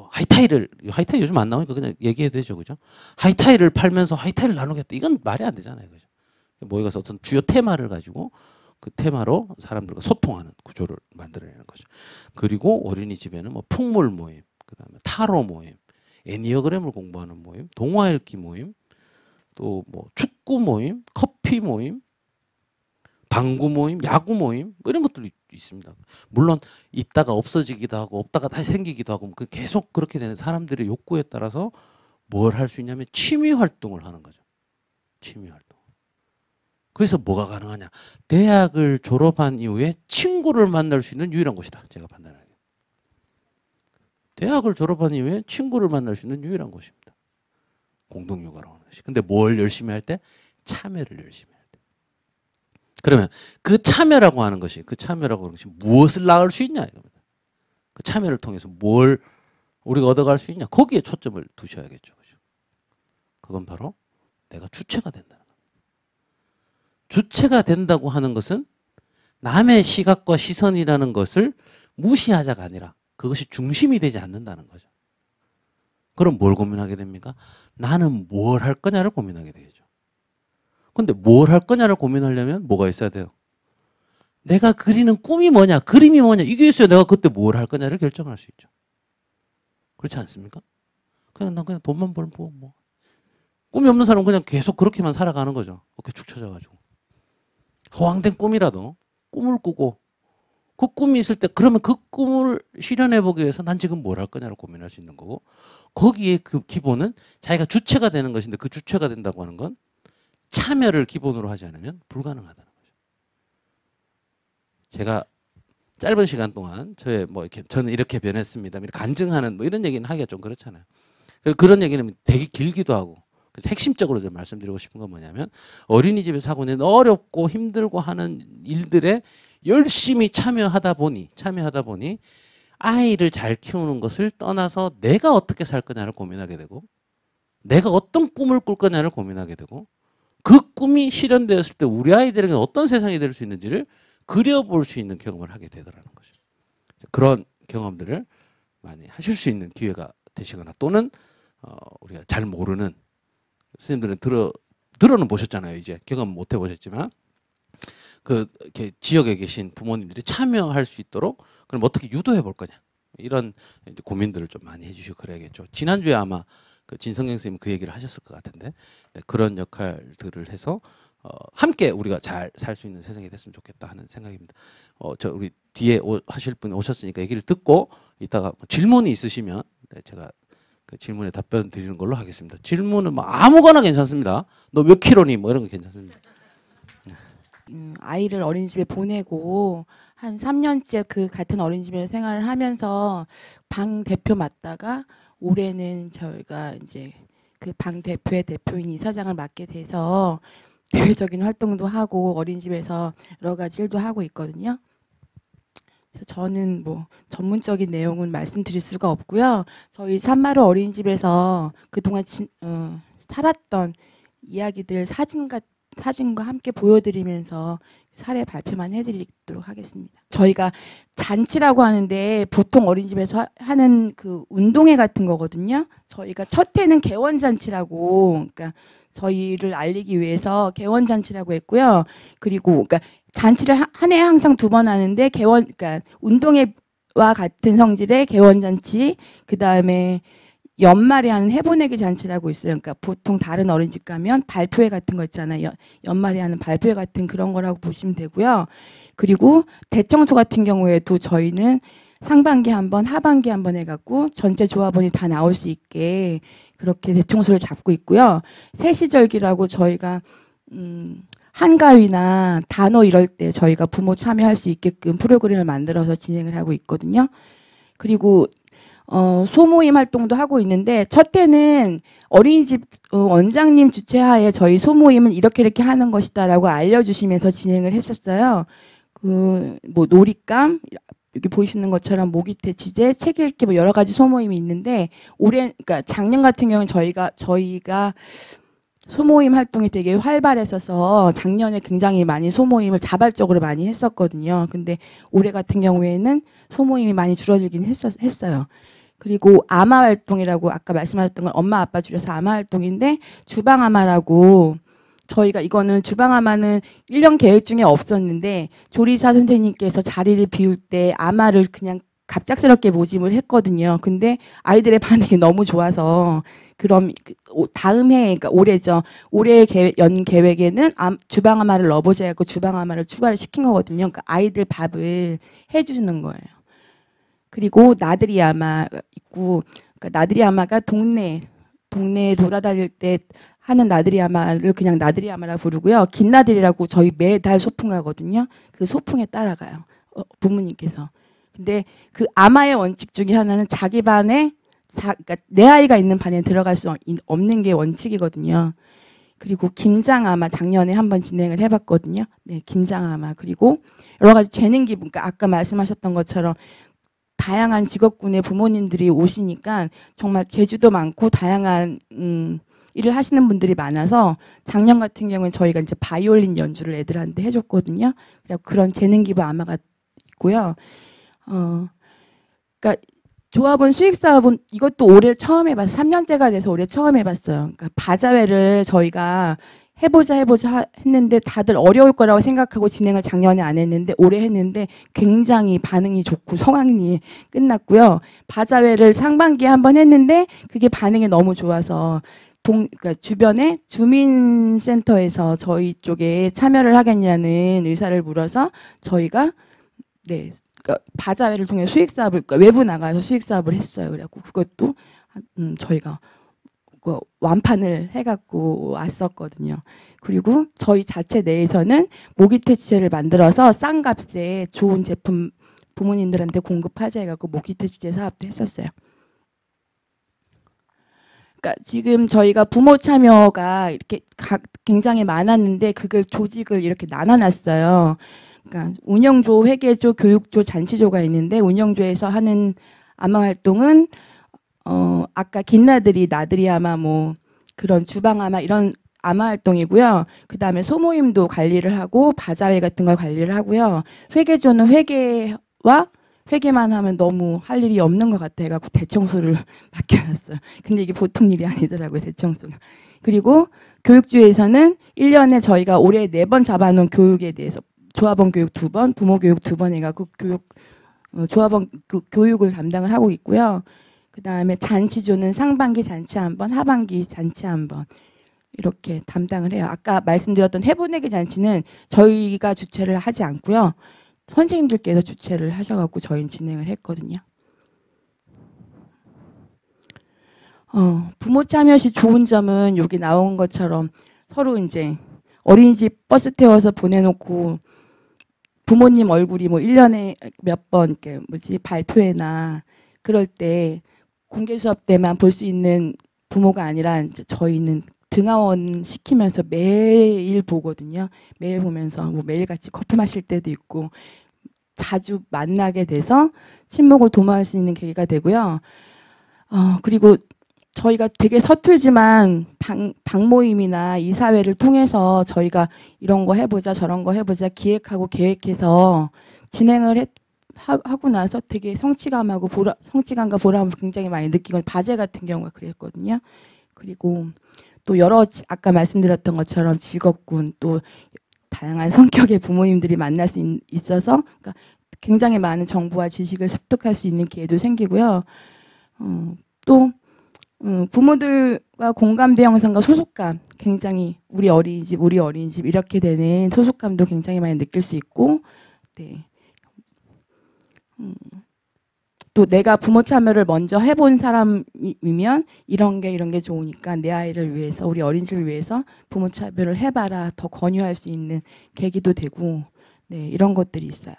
하이타이를 요즘 안 나오니까 그냥 얘기해도 되죠, 그죠? 하이타이를 팔면서 하이타이를 나누겠다. 이건 말이 안 되잖아요, 그죠? 모여 가서 어떤 주요 테마를 가지고 그 테마로 사람들과 소통하는 구조를 만들어내는 거죠. 그리고 어린이집에는 뭐 풍물 모임, 그다음에 타로 모임, 애니어그램을 공부하는 모임, 동화 읽기 모임, 또 뭐 축구 모임, 커피 모임, 당구 모임, 야구 모임 뭐 이런 것들이 있습니다. 물론 있다가 없어지기도 하고 없다가 다시 생기기도 하고 그 계속 그렇게 되는 사람들의 욕구에 따라서 뭘 할 수 있냐면 취미 활동을 하는 거죠. 취미 활동. 그래서 뭐가 가능하냐? 대학을 졸업한 이후에 친구를 만날 수 있는 유일한 곳이다. 제가 판단하기에. 대학을 졸업한 이후에 친구를 만날 수 있는 유일한 곳입니다. 공동육아라고 하는 것이. 근데 뭘 열심히 할 때? 참여를 열심히 할 때. 그러면 그 참여라고 하는 것이 무엇을 낳을 수 있냐 이겁니다. 그 참여를 통해서 뭘 우리가 얻어갈 수 있냐? 거기에 초점을 두셔야겠죠. 그죠? 그건 바로 내가 주체가 된다는 겁니다. 주체가 된다고 하는 것은 남의 시각과 시선이라는 것을 무시하자가 아니라 그것이 중심이 되지 않는다는 거죠. 그럼 뭘 고민하게 됩니까? 나는 뭘 할 거냐를 고민하게 되겠죠. 근데 뭘 할 거냐를 고민하려면 뭐가 있어야 돼요? 내가 그리는 꿈이 뭐냐, 그림이 뭐냐, 이게 있어야 내가 그때 뭘 할 거냐를 결정할 수 있죠. 그렇지 않습니까? 난 그냥 돈만 벌고 뭐. 꿈이 없는 사람은 그냥 계속 그렇게만 살아가는 거죠. 어깨 축 처져가지고. 허황된 꿈이라도 꿈을 꾸고 그 꿈이 있을 때 그러면 그 꿈을 실현해 보기 위해서 난 지금 뭘 할 거냐를 고민할 수 있는 거고 거기에 그 기본은 자기가 주체가 되는 것인데 그 주체가 된다고 하는 건 참여를 기본으로 하지 않으면 불가능하다는 거죠. 제가 짧은 시간 동안 저는 이렇게 변했습니다. 간증하는 뭐 이런 얘기는 하기가 좀 그렇잖아요. 그런 얘기는 되게 길기도 하고 그래서 핵심적으로 좀 말씀드리고 싶은 건 뭐냐면 어린이집에서 하고 있는 어렵고 힘들고 하는 일들에 열심히 참여하다 보니 아이를 잘 키우는 것을 떠나서 내가 어떻게 살 거냐를 고민하게 되고 내가 어떤 꿈을 꿀 거냐를 고민하게 되고 그 꿈이 실현되었을 때 우리 아이들에게 어떤 세상이 될 수 있는지를 그려볼 수 있는 경험을 하게 되더라는 거죠. 그런 경험들을 많이 하실 수 있는 기회가 되시거나 또는 우리가 잘 모르는 선생님들은 들어는 보셨잖아요. 이제 경험 못 해보셨지만 이렇게 지역에 계신 부모님들이 참여할 수 있도록 그럼 어떻게 유도해 볼 거냐 이런 이제 고민들을 좀 많이 해주시고 그래야겠죠. 지난주에 아마 그 진성경 선생님 그 얘기를 하셨을 것 같은데 네, 그런 역할들을 해서 함께 우리가 잘 살 수 있는 세상이 됐으면 좋겠다 하는 생각입니다. 우리 뒤에 하실 분 오셨으니까 얘기를 듣고 이따가 질문이 있으시면 네, 제가 그 질문에 답변 드리는 걸로 하겠습니다. 질문은 뭐 아무거나 괜찮습니다. 너 몇 킬로니 뭐 이런 거 괜찮습니다. 아이를 어린이집에 보내고 한 3년째 그 같은 어린이집에서 생활을 하면서 방 대표 맡다가 올해는 저희가 이제 그 방 대표의 대표인 이사장을 맡게 돼서 대외적인 활동도 하고 어린이집에서 여러 가지 일도 하고 있거든요. 그래서 저는 뭐 전문적인 내용은 말씀드릴 수가 없고요. 저희 산마루 어린이집에서 그동안 살았던 이야기들 사진과 함께 보여드리면서 사례 발표만 해드리도록 하겠습니다. 저희가 잔치라고 하는데 보통 어린이집에서 하는 그 운동회 같은 거거든요. 저희가 첫 해는 개원잔치라고, 그러니까 저희를 알리기 위해서 개원잔치라고 했고요. 그리고 그러니까 잔치를 한 해에 항상 2번 하는데 그러니까 운동회와 같은 성질의 개원잔치, 그 다음에 연말에 하는 해보내기 잔치라고 있어요. 그러니까 보통 다른 어린이집 가면 발표회 같은 거 있잖아요. 연말에 하는 발표회 같은 그런 거라고 보시면 되고요. 그리고 대청소 같은 경우에도 저희는 상반기 한 번, 하반기 한 번 해갖고 전체 조합원이 다 나올 수 있게 그렇게 대청소를 잡고 있고요. 세시절기라고 저희가 한가위나 단어 이럴 때 저희가 부모 참여할 수 있게끔 프로그램을 만들어서 진행을 하고 있거든요. 그리고 소모임 활동도 하고 있는데 첫 해는 어린이집 원장님 주최하에 저희 소모임은 이렇게 하는 것이다라고 알려주시면서 진행을 했었어요. 그 뭐 놀잇감 여기 보시는 것처럼 모기태 지제 책 읽기 뭐 여러 가지 소모임이 있는데 그러니까 작년 같은 경우는 저희가 소모임 활동이 되게 활발했어서 작년에 굉장히 많이 소모임을 자발적으로 많이 했었거든요. 근데 올해 같은 경우에는 소모임이 많이 줄어들긴 했어요. 그리고 아마 활동이라고 아까 말씀하셨던 건 엄마 아빠 줄여서 아마 활동인데 주방 아마라고 저희가 이거는 주방아마는 1년 계획 중에 없었는데 조리사 선생님께서 자리를 비울 때 아마를 그냥 갑작스럽게 모집을 했거든요. 근데 아이들의 반응이 너무 좋아서 그럼 다음 해, 그러니까 올해죠. 올해 연 계획에는 주방아마를 넣어보자 해서 주방아마를 추가를 시킨 거거든요. 그러니까 아이들 밥을 해주시는 거예요. 그리고 나들이 아마 있고, 그러니까 나들이 아마가 동네에 돌아다닐 때 하는 나들이 아마를 그냥 나들이 아마라 부르고요. 긴 나들이라고 저희 매달 소풍 가거든요. 그 소풍에 따라가요. 부모님께서. 근데 그 아마의 원칙 중에 하나는 자기 반에 그러니까 내 아이가 있는 반에 들어갈 수 없는 게 원칙이거든요. 그리고 김장아마 작년에 한번 진행을 해봤거든요. 네, 김장아마. 그리고 여러 가지 재능 기부, 그러니까 아까 말씀하셨던 것처럼 다양한 직업군의 부모님들이 오시니까 정말 재주도 많고 다양한 일을 하시는 분들이 많아서 작년 같은 경우는 저희가 이제 바이올린 연주를 애들한테 해줬거든요. 그래서 그런 재능 기부 아마가 있고요. 그러니까 조합원 수익 사업은 이것도 올해 처음 해봤어요. 3년째가 돼서 올해 처음 해봤어요. 그러니까 바자회를 저희가 해보자 했는데 다들 어려울 거라고 생각하고 진행을 작년에 안 했는데 올해 했는데 굉장히 반응이 좋고 성황리에 끝났고요. 바자회를 상반기에 한번 했는데 그게 반응이 너무 좋아서 그러니까 주변에 주민센터에서 저희 쪽에 참여를 하겠냐는 의사를 물어서 저희가 네, 그러니까 바자회를 통해 수익 사업을 그러니까 외부 나가서 수익 사업을 했어요. 그래갖고 그것도 저희가 완판을 해갖고 왔었거든요. 그리고 저희 자체 내에서는 모기퇴치제를 만들어서 싼 값에 좋은 제품 부모님들한테 공급하자 해갖고 모기퇴치제 사업도 했었어요. 그러니까 지금 저희가 부모 참여가 이렇게 굉장히 많았는데 그걸 조직을 이렇게 나눠놨어요. 그러니까 운영조, 회계조, 교육조, 잔치조가 있는데 운영조에서 하는 아마 활동은 아까 긴나들이, 나들이 아마 뭐 그런 주방 아마 이런 아마 활동이고요. 그 다음에 소모임도 관리를 하고 바자회 같은 걸 관리를 하고요. 회계조는 회계만 하면 너무 할 일이 없는 것 같아가지고 대청소를 맡겨놨어요. 근데 이게 보통 일이 아니더라고요, 대청소가. 그리고 교육주에서는 1년에 저희가 올해 4번 잡아놓은 교육에 대해서 조합원 교육 2번, 부모 교육 2번 해가지고 조합원 교육을 담당을 하고 있고요. 그 다음에 잔치조는 상반기 잔치 1번, 하반기 잔치 1번 이렇게 담당을 해요. 아까 말씀드렸던 해보내기 잔치는 저희가 주최를 하지 않고요. 선생님들께서 주최를 하셔갖고 저희는 진행을 했거든요. 부모 참여 시 좋은 점은 여기 나온 것처럼 서로 이제 어린이집 버스 태워서 보내놓고 부모님 얼굴이 뭐 1년에 몇 번 이렇게 발표회나 그럴 때 공개 수업 때만 볼 수 있는 부모가 아니라 이제 저희는 등하원 시키면서 매일 보거든요. 매일 보면서 뭐 매일 같이 커피 마실 때도 있고 자주 만나게 돼서 친목을 도모할 수 있는 계기가 되고요. 그리고 저희가 되게 서툴지만 방모임이나 이사회를 통해서 저희가 이런 거 해보자 저런 거 해보자 기획하고 계획해서 진행을 하고 나서 되게 성취감과 보람을 굉장히 많이 느끼고 바제 같은 경우가 그랬거든요. 그리고 또 아까 말씀드렸던 것처럼 직업군 또 다양한 성격의 부모님들이 만날 수 있어서 그러니까 굉장히 많은 정보와 지식을 습득할 수 있는 기회도 생기고요. 또 부모들과 공감대 형성과 소속감 굉장히 우리 어린이집 이렇게 되는 소속감도 굉장히 많이 느낄 수 있고 네. 또 내가 부모 참여를 먼저 해본 사람이면 이런 게 좋으니까 내 아이를 위해서 우리 어린이집을 위해서 부모 참여를 해봐라 더 권유할 수 있는 계기도 되고 네, 이런 것들이 있어요.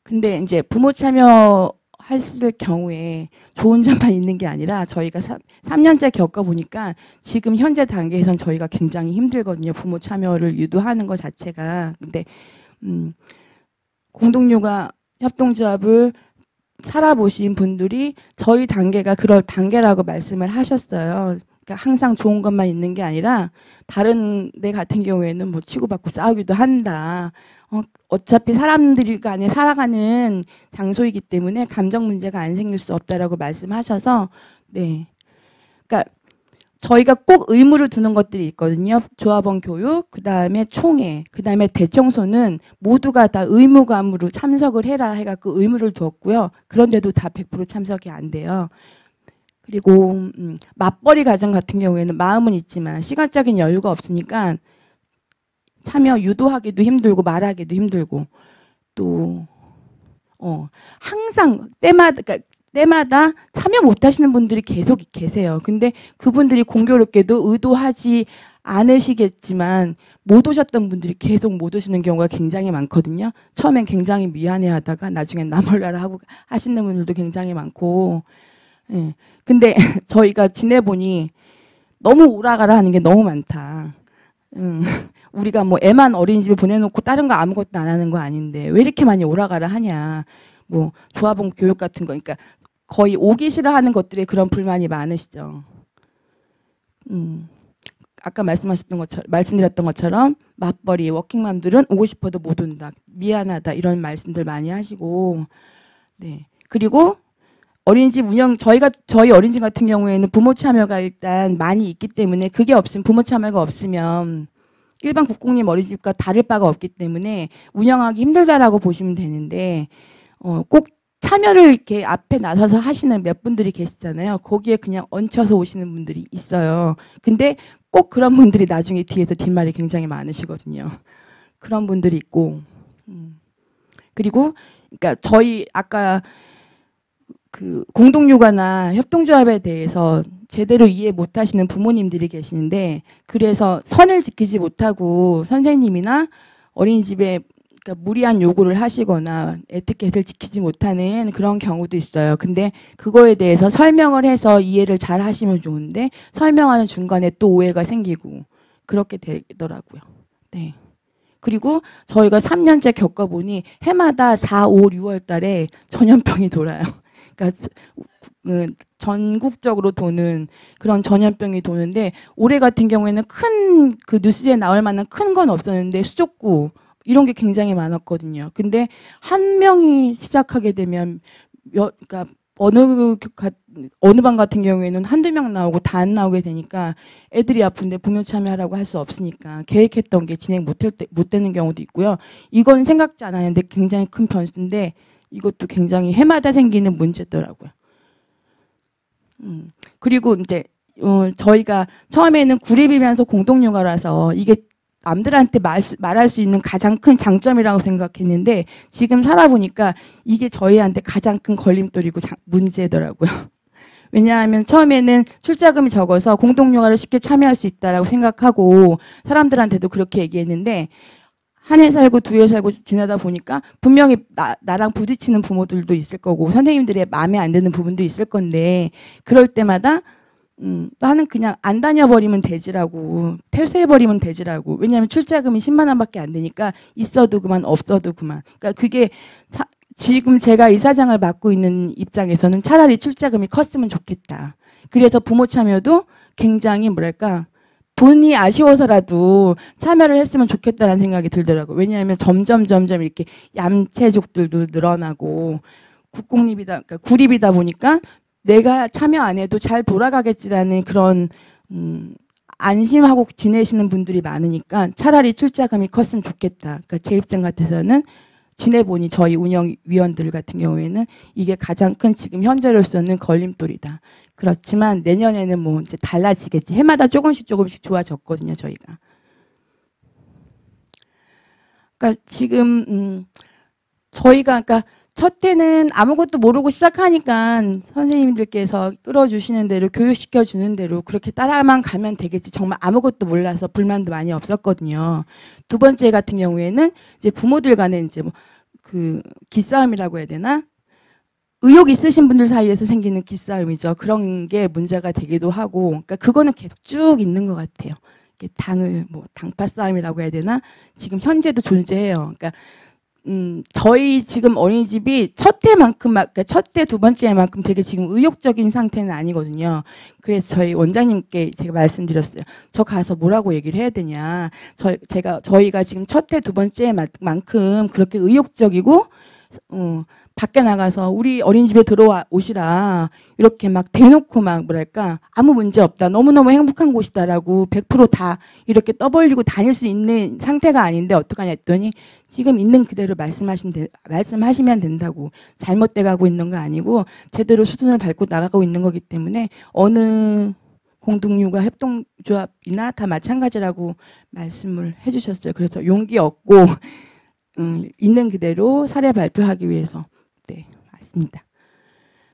근데 이제 부모 참여했을 경우에 좋은 점만 있는 게 아니라 저희가 3년째 겪어보니까 지금 현재 단계에선 저희가 굉장히 힘들거든요. 부모 참여를 유도하는 것 자체가. 근데 공동육아 협동조합을 살아보신 분들이 저희 단계가 그럴 단계라고 말씀을 하셨어요. 그러니까 항상 좋은 것만 있는 게 아니라 다른 데 같은 경우에는 뭐 치고받고 싸우기도 한다. 어차피 사람들이 간에 살아가는 장소이기 때문에 감정 문제가 안 생길 수 없다라고 말씀하셔서 네. 그러니까 저희가 꼭 의무를 두는 것들이 있거든요. 조합원 교육, 그 다음에 총회, 그 다음에 대청소는 모두가 다 의무감으로 참석을 해라 해갖고 의무를 두었고요. 그런데도 다 100% 참석이 안 돼요. 그리고 맞벌이 가정 같은 경우에는 마음은 있지만 시간적인 여유가 없으니까 참여 유도하기도 힘들고 말하기도 힘들고 또 항상 때마다 참여 못하시는 분들이 계속 계세요. 근데 그분들이 공교롭게도 의도하지 않으시겠지만 못 오셨던 분들이 계속 못 오시는 경우가 굉장히 많거든요. 처음엔 굉장히 미안해하다가 나중엔 나 몰라라 하고 하시는 분들도 굉장히 많고. 예. 근데 저희가 지내보니 너무 오라가라 하는 게 너무 많다. 우리가 뭐 애만 어린이집에 보내놓고 다른 거 아무것도 안 하는 거 아닌데 왜 이렇게 많이 오라가라 하냐. 뭐 조합원 교육 같은 거, 그러니까 거의 오기 싫어하는 것들에 그런 불만이 많으시죠. 아까 말씀드렸던 것처럼 맞벌이 워킹맘들은 오고 싶어도 못 온다, 미안하다 이런 말씀들 많이 하시고, 네. 그리고 어린이집 운영, 저희 어린이집 같은 경우에는 부모 참여가 일단 많이 있기 때문에 그게 없으면 부모 참여가 없으면 일반 국공립 어린이집과 다를 바가 없기 때문에 운영하기 힘들다라고 보시면 되는데 꼭 참여를 이렇게 앞에 나서서 하시는 몇 분들이 계시잖아요. 거기에 그냥 얹혀서 오시는 분들이 있어요. 근데 꼭 그런 분들이 나중에 뒤에서 뒷말이 굉장히 많으시거든요. 그런 분들이 있고, 그리고 그러니까 저희 아까 그 공동육아나 협동조합에 대해서 제대로 이해 못하시는 부모님들이 계시는데, 그래서 선을 지키지 못하고 선생님이나 어린이집에 그러니까 무리한 요구를 하시거나 에티켓을 지키지 못하는 그런 경우도 있어요. 근데 그거에 대해서 설명을 해서 이해를 잘 하시면 좋은데 설명하는 중간에 또 오해가 생기고 그렇게 되더라고요. 네. 그리고 저희가 3년째 겪어보니 해마다 4, 5, 6월 달에 전염병이 돌아요. 그러니까 전국적으로 도는 그런 전염병이 도는데, 올해 같은 경우에는 큰 그 뉴스에 나올 만한 큰 건 없었는데 수족구 이런 게 굉장히 많았거든요. 근데 한 명이 시작하게 되면 그러니까 어느 반 같은 경우에는 한두 명 나오고 다 안 나오게 되니까 애들이 아픈데 부모 참여하라고 할 수 없으니까 계획했던 게 진행 못 되는 경우도 있고요. 이건 생각지 않았는데 굉장히 큰 변수인데 이것도 굉장히 해마다 생기는 문제더라고요. 그리고 이제 저희가 처음에는 구립이면서 공동육아라서 이게 남들한테 말할 수 있는 가장 큰 장점이라고 생각했는데 지금 살아보니까 이게 저희한테 가장 큰 걸림돌이고 문제더라고요. 왜냐하면 처음에는 출자금이 적어서 공동육아를 쉽게 참여할 수 있다라고 생각하고 사람들한테도 그렇게 얘기했는데, 한 해 살고 두 해 살고 지나다 보니까 분명히 나랑 부딪히는 부모들도 있을 거고 선생님들의 마음에 안 드는 부분도 있을 건데, 그럴 때마다 나는 그냥 안 다녀버리면 되지라고, 퇴소해버리면 되지라고. 왜냐하면 출자금이 10만 원밖에 안 되니까 있어도 그만 없어도 그만. 그러니까 그게 지금 제가 이사장을 맡고 있는 입장에서는 차라리 출자금이 컸으면 좋겠다. 그래서 부모 참여도 굉장히 뭐랄까 돈이 아쉬워서라도 참여를 했으면 좋겠다는 생각이 들더라고요. 왜냐하면 점점 이렇게 얌체족들도 늘어나고 그러니까 구립이다 보니까 내가 참여 안 해도 잘 돌아가겠지라는 그런 안심하고 지내시는 분들이 많으니까 차라리 출자금이 컸으면 좋겠다. 그러니까 제 입장 같아서는 지내보니 저희 운영위원들 같은 경우에는 이게 가장 큰 지금 현재로서는 걸림돌이다. 그렇지만 내년에는 뭐 이제 달라지겠지. 해마다 조금씩 좋아졌거든요, 저희가. 그러니까 지금 저희가 그러니까 첫 해는 아무것도 모르고 시작하니까 선생님들께서 끌어주시는 대로 교육시켜 주는 대로 그렇게 따라만 가면 되겠지. 정말 아무것도 몰라서 불만도 많이 없었거든요. 두 번째 같은 경우에는 이제 부모들 간에 이제 뭐 그 기싸움이라고 해야 되나? 의욕 있으신 분들 사이에서 생기는 기싸움이죠. 그런 게 문제가 되기도 하고, 그러니까 그거는 계속 쭉 있는 것 같아요. 당파 싸움이라고 해야 되나? 지금 현재도 존재해요. 그러니까 저희 지금 어린이집이 첫 해 두 번째만큼 되게 지금 의욕적인 상태는 아니거든요. 그래서 저희 원장님께 제가 말씀드렸어요. 저 가서 뭐라고 얘기를 해야 되냐. 저희가 지금 첫 해 두 번째만큼 그렇게 의욕적이고 밖에 나가서 우리 어린이집에 오시라 이렇게 막 대놓고 막 뭐랄까 아무 문제 없다 너무너무 행복한 곳이다라고 100%다 이렇게 떠벌리고 다닐 수 있는 상태가 아닌데 어떡하냐 했더니 지금 있는 그대로 말씀하시면 된다고 잘못돼 가고 있는 거 아니고 제대로 수준을 밟고 나가고 있는 거기 때문에 어느 공동육아 협동조합이나 다 마찬가지라고 말씀을 해주셨어요. 그래서 용기 얻고 있는 그대로 사례 발표하기 위해서 네 맞습니다.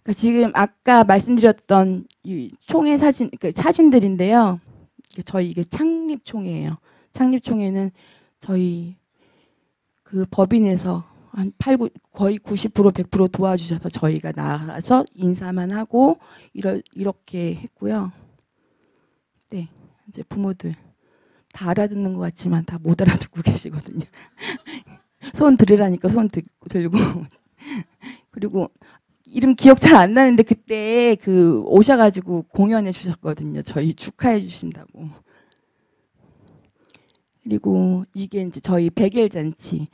그러니까 지금 아까 말씀드렸던 이 총회 사진 그 사진들인데요. 저희 이게 창립총회예요. 창립총회는 저희 그 법인에서 한 거의 90% 100% 도와주셔서 저희가 나가서 인사만 하고 이렇게 했고요. 네, 이제 부모들 다 알아듣는 것 같지만 다 못 알아듣고 계시거든요. 손 들으라니까 손 들고 그리고 이름 기억 잘 안 나는데 그때 그 오셔가지고 공연해 주셨거든요. 저희 축하해 주신다고. 그리고 이게 이제 저희 100일 잔치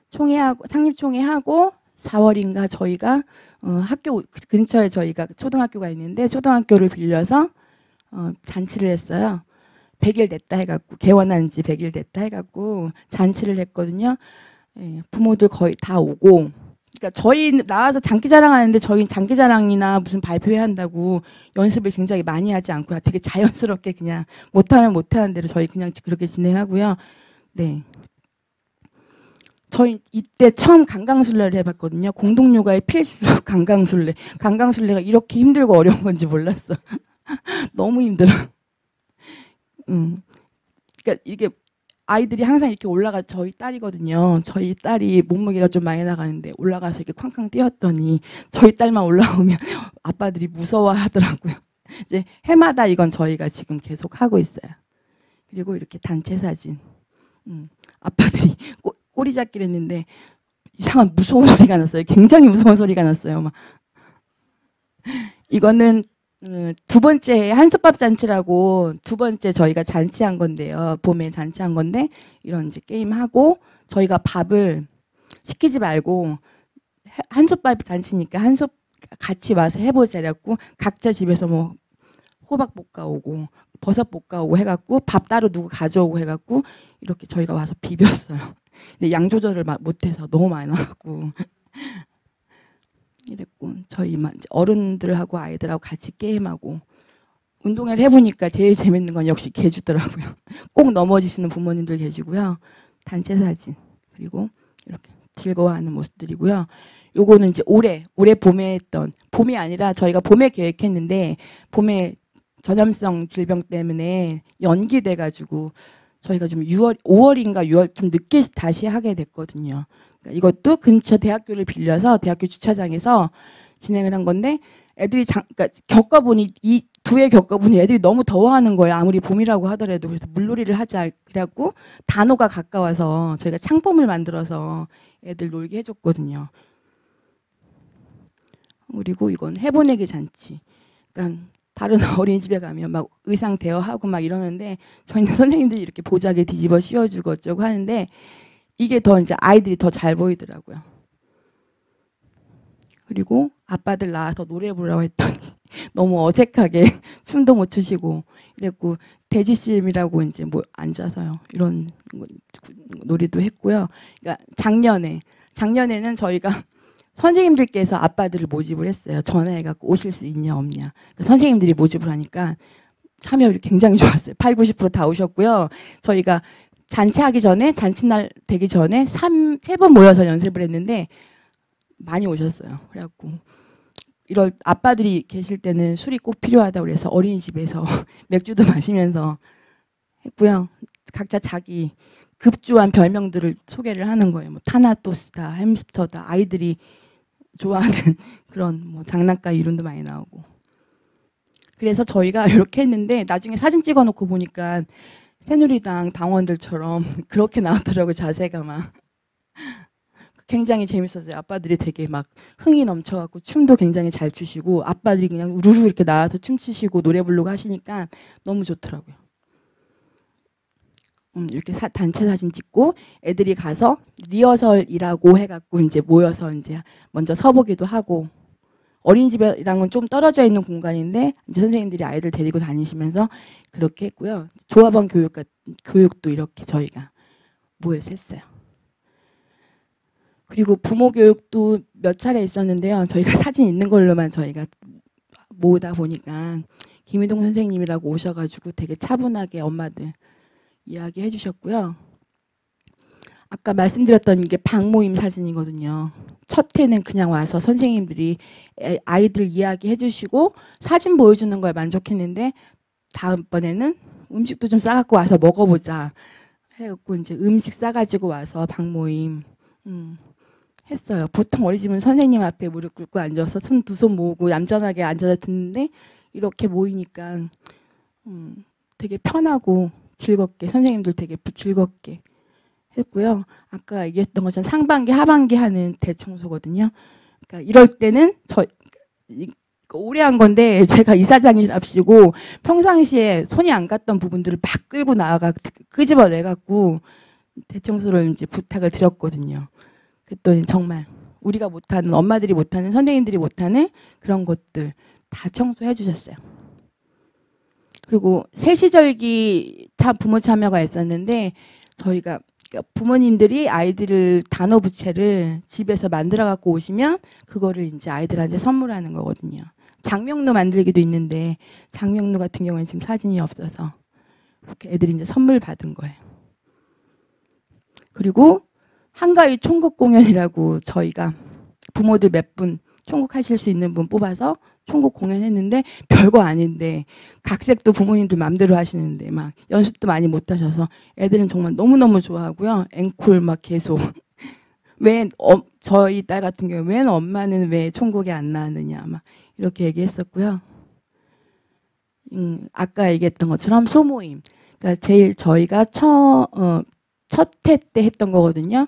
총회하고 창립총회하고 4월인가 저희가 학교 근처에 저희가 초등학교가 있는데 초등학교를 빌려서 잔치를 했어요. 100일 됐다 해갖고 개원한 지 100일 됐다 해갖고 잔치를 했거든요. 예, 부모들 거의 다 오고 그러니까 저희 나와서 장기자랑 하는데 저희는 장기자랑이나 무슨 발표회 한다고 연습을 굉장히 많이 하지 않고요. 되게 자연스럽게 그냥 못하면 못하는 대로 저희 그냥 그렇게 진행하고요. 네. 저희 이때 처음 강강술래를 해봤거든요. 공동육아의 필수 강강술래. 강강술래가 이렇게 힘들고 어려운 건지 몰랐어. 너무 힘들어. 그러니까 이게 아이들이 항상 이렇게 올라가 저희 딸이거든요. 저희 딸이 몸무게가 좀 많이 나가는데 올라가서 이렇게 쾅쾅 뛰었더니 저희 딸만 올라오면 아빠들이 무서워하더라고요. 이제 해마다 이건 저희가 지금 계속 하고 있어요. 그리고 이렇게 단체 사진. 아빠들이 꼬리 잡기를 했는데 이상한 무서운 소리가 났어요. 굉장히 무서운 소리가 났어요. 막. 이거는 두 번째 한솥밥 잔치라고 두 번째 저희가 잔치한 건데요. 봄에 잔치한 건데 이런 이제 게임하고 저희가 밥을 시키지 말고 한솥밥 잔치니까 한솥 같이 와서 해보자 이랬고 각자 집에서 뭐 호박 볶아오고 버섯 볶아오고 해갖고 밥 따로 누구 가져오고 해갖고 이렇게 저희가 와서 비볐어요. 근데 양 조절을 못해서 너무 많이 나왔고 이랬고 저희만 어른들하고 아이들하고 같이 게임하고 운동회를 해보니까 제일 재밌는 건 역시 개주더라고요. 꼭 넘어지시는 부모님들 계시고요. 단체 사진 그리고 이렇게 즐거워하는 모습들이고요. 요거는 이제 올해 봄에 했던 봄이 아니라 저희가 봄에 계획했는데 봄에 전염성 질병 때문에 연기돼가지고 저희가 좀 5월인가 6월 좀 늦게 다시 하게 됐거든요. 이것도 근처 대학교를 빌려서 대학교 주차장에서 진행을 한 건데 애들이 그러니까 겪어보니 이 두 해 겪어보니 애들이 너무 더워하는 거예요. 아무리 봄이라고 하더라도. 그래서 물놀이를 하자 그래갖고 단오가 가까워서 저희가 창범을 만들어서 애들 놀게 해줬거든요. 그리고 이건 해보내기 잔치. 그러니까 다른 어린이집에 가면 막 의상 대여하고 막 이러는데 저희는 선생님들이 이렇게 보자기에 뒤집어 씌워주고 어쩌고 하는데 이게 더 이제 아이들이 더 잘 보이더라고요. 그리고 아빠들 나와서 노래 부르라고 했더니 너무 어색하게 춤도 못 추시고 이랬고 돼지씨름이라고 이제 뭐 앉아서요 이런 놀이도 했고요. 그러니까 작년에는 저희가 선생님들께서 아빠들을 모집을 했어요. 전화해갖고 오실 수 있냐 없냐. 그러니까 선생님들이 모집을 하니까 참여율이 굉장히 좋았어요. 80, 90% 다 오셨고요. 저희가 잔치하기 전에 잔치날 되기 전에 세 번 모여서 연습을 했는데 많이 오셨어요. 그래갖고 이럴 아빠들이 계실 때는 술이 꼭 필요하다고 그래서 어린이집에서 맥주도 마시면서 했고요. 각자 자기 급조한 별명들을 소개를 하는 거예요. 뭐 타나토스다, 햄스터다, 아이들이 좋아하는 그런 뭐 장난감 이름도 많이 나오고. 그래서 저희가 이렇게 했는데 나중에 사진 찍어놓고 보니까 새누리당 당원들처럼 그렇게 나왔더라고요. 자세가 막. 굉장히 재밌었어요. 아빠들이 되게 막 흥이 넘쳐갖고 춤도 굉장히 잘 추시고 아빠들이 그냥 우르르 이렇게 나와서 춤추시고 노래 부르고 하시니까 너무 좋더라고요. 이렇게 단체 사진 찍고 애들이 가서 리허설이라고 해갖고 이제 모여서 이제 먼저 서보기도 하고 어린이집이랑은 좀 떨어져 있는 공간인데 이제 선생님들이 아이들 데리고 다니시면서 그렇게 했고요. 조합원 교육도 이렇게 저희가 모여서 했어요. 그리고 부모 교육도 몇 차례 있었는데요. 저희가 사진 있는 걸로만 저희가 모으다 보니까 김희동 선생님이라고 오셔가지고 되게 차분하게 엄마들 이야기해 주셨고요. 아까 말씀드렸던 이게 방모임 사진이거든요. 첫 회는 그냥 와서 선생님들이 아이들 이야기해 주시고 사진 보여주는 거에 만족했는데 다음번에는 음식도 좀 싸갖고 와서 먹어보자 해갖고 이제 음식 싸가지고 와서 방모임 했어요. 보통 어린이집은 선생님 앞에 무릎 꿇고 앉아서 두 손 모으고 얌전하게 앉아서 듣는데 이렇게 모이니까 되게 편하고 즐겁게 선생님들 되게 즐겁게 했고요. 아까 얘기했던 것처럼 상반기 하반기 하는 대청소거든요. 그러니까 이럴 때는 오래 한 건데 제가 이사장이랍시고 평상시에 손이 안 갔던 부분들을 막 끌고 나와가 끄집어내 갖고 대청소를 이제 부탁을 드렸거든요. 그랬더니 정말 우리가 못하는 엄마들이 못하는 선생님들이 못하는 그런 것들 다 청소해 주셨어요. 그리고 세시절기 부모 참여가 있었는데 저희가 부모님들이 아이들을 단어 부채를 집에서 만들어 갖고 오시면 그거를 이제 아이들한테 선물하는 거거든요. 장명루 만들기도 있는데 장명루 같은 경우는 지금 사진이 없어서 이렇게 애들이 이제 선물 받은 거예요. 그리고 한가위 총국 공연이라고 저희가 부모들 몇 분 총국하실 수 있는 분 뽑아서 총국 공연했는데 별거 아닌데 각색도 부모님들 맘대로 하시는데 막 연습도 많이 못 하셔서 애들은 정말 너무너무 좋아하고요. 앵콜 막 계속 왜 저희 딸 같은 경우 왜 엄마는 왜 총국에 안 나왔느냐 막 이렇게 얘기했었고요. 아까 얘기했던 것처럼 소모임. 그러니까 제일 저희가 첫 회 때 했던 거거든요.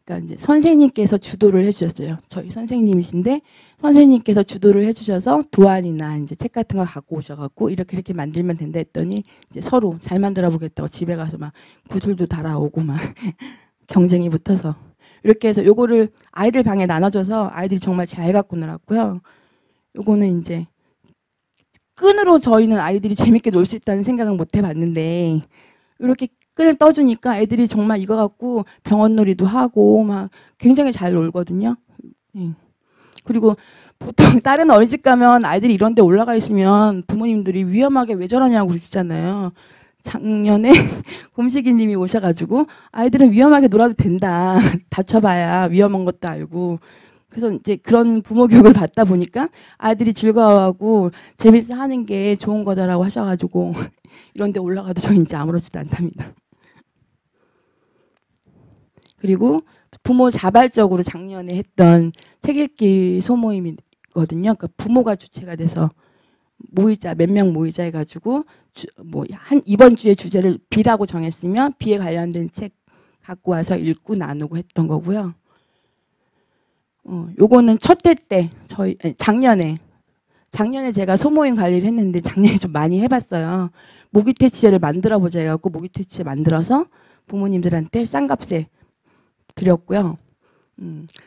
그러니까 이제 선생님께서 주도를 해주셨어요. 저희 선생님이신데 선생님께서 주도를 해주셔서 도안이나 이제 책 같은 거 갖고 오셔갖고 이렇게 만들면 된다 했더니 이제 서로 잘 만들어 보겠다고 집에 가서 막 구슬도 달아오고 막 경쟁이 붙어서 이렇게 해서 요거를 아이들 방에 나눠줘서 아이들이 정말 잘 갖고 놀았고요. 요거는 이제 끈으로 저희는 아이들이 재밌게 놀 수 있다는 생각은 못 해봤는데 이렇게 끈을 떠주니까 애들이 정말 이거 갖고 병원놀이도 하고 막 굉장히 잘 놀거든요. 그리고 보통 다른 어린이집 가면 아이들이 이런 데 올라가 있으면 부모님들이 위험하게 왜 저러냐고 그러시잖아요. 작년에 곰식이 님이 오셔가지고 아이들은 위험하게 놀아도 된다. 다쳐봐야 위험한 것도 알고. 그래서 이제 그런 부모 교육을 받다 보니까 아이들이 즐거워하고 재밌어 하는 게 좋은 거다라고 하셔가지고 이런 데 올라가도 저 이제 아무렇지도 않답니다. 그리고 부모 자발적으로 작년에 했던 책 읽기 소모임이거든요. 그러니까 부모가 주체가 돼서 모이자, 몇 명 모이자 해가지고 이번 주에 주제를 비라고 정했으면 비에 관련된 책 갖고 와서 읽고 나누고 했던 거고요. 요거는 첫 회 때 작년에 제가 소모임 관리를 했는데 작년에 좀 많이 해봤어요. 모기퇴치제를 만들어 보자 해갖고 모기퇴치제 만들어서 부모님들한테 싼 값에 드렸고요.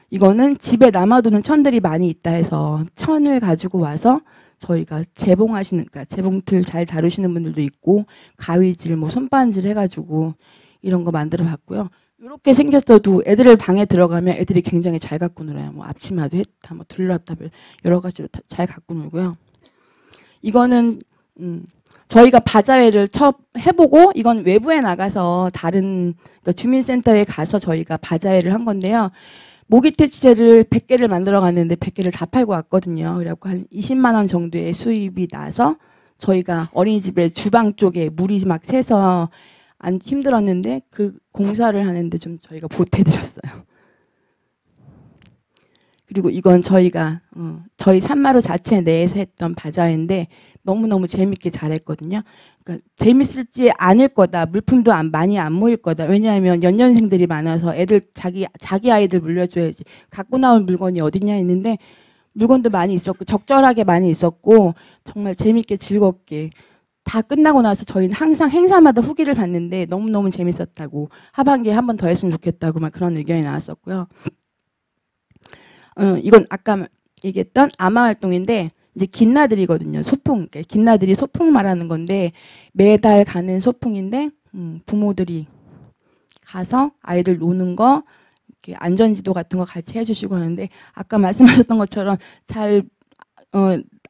이거는 집에 남아도는 천들이 많이 있다 해서 천을 가지고 와서 저희가 그러니까 재봉틀 잘 다루시는 분들도 있고 가위질, 손반질 해가지고 이런 거 만들어 봤고요. 이렇게 생겼어도 애들 방에 들어가면 애들이 굉장히 잘 갖고 놀아요. 앞치마도 했다, 둘렀다, 여러 가지로 잘 갖고 놀고요. 이거는 저희가 바자회를 해보고 이건 외부에 나가서 다른 그러니까 주민센터에 가서 저희가 바자회를 한 건데요. 모기퇴치제를 100개를 만들어 갔는데 100개를 다 팔고 왔거든요. 그래갖고 한 20만 원 정도의 수입이 나서 저희가 어린이집에 주방 쪽에 물이 막 새서 안 힘들었는데 그 공사를 하는데 좀 저희가 보태드렸어요. 그리고 이건 저희가 저희 산마루 자체 내에서 했던 바자회인데 너무너무 재밌게 잘했거든요. 그러니까 재밌을지 않을 거다. 물품도 많이 안 모일 거다. 왜냐하면 연년생들이 많아서 애들 자기 아이들 물려줘야지. 갖고 나올 물건이 어딨냐 했는데 물건도 많이 있었고 적절하게 많이 있었고 정말 재밌게 즐겁게 다 끝나고 나서 저희는 항상 행사마다 후기를 봤는데 너무너무 재밌었다고, 하반기에 한 번 더 했으면 좋겠다고 막 그런 의견이 나왔었고요. 이건 아까 얘기했던 아마 활동인데 이제 긴나들이거든요. 소풍. 그러니까 긴나들이 소풍 말하는 건데 매달 가는 소풍인데 부모들이 가서 아이들 노는 거, 이렇게 안전지도 같은 거 같이 해주시고 하는데, 아까 말씀하셨던 것처럼 잘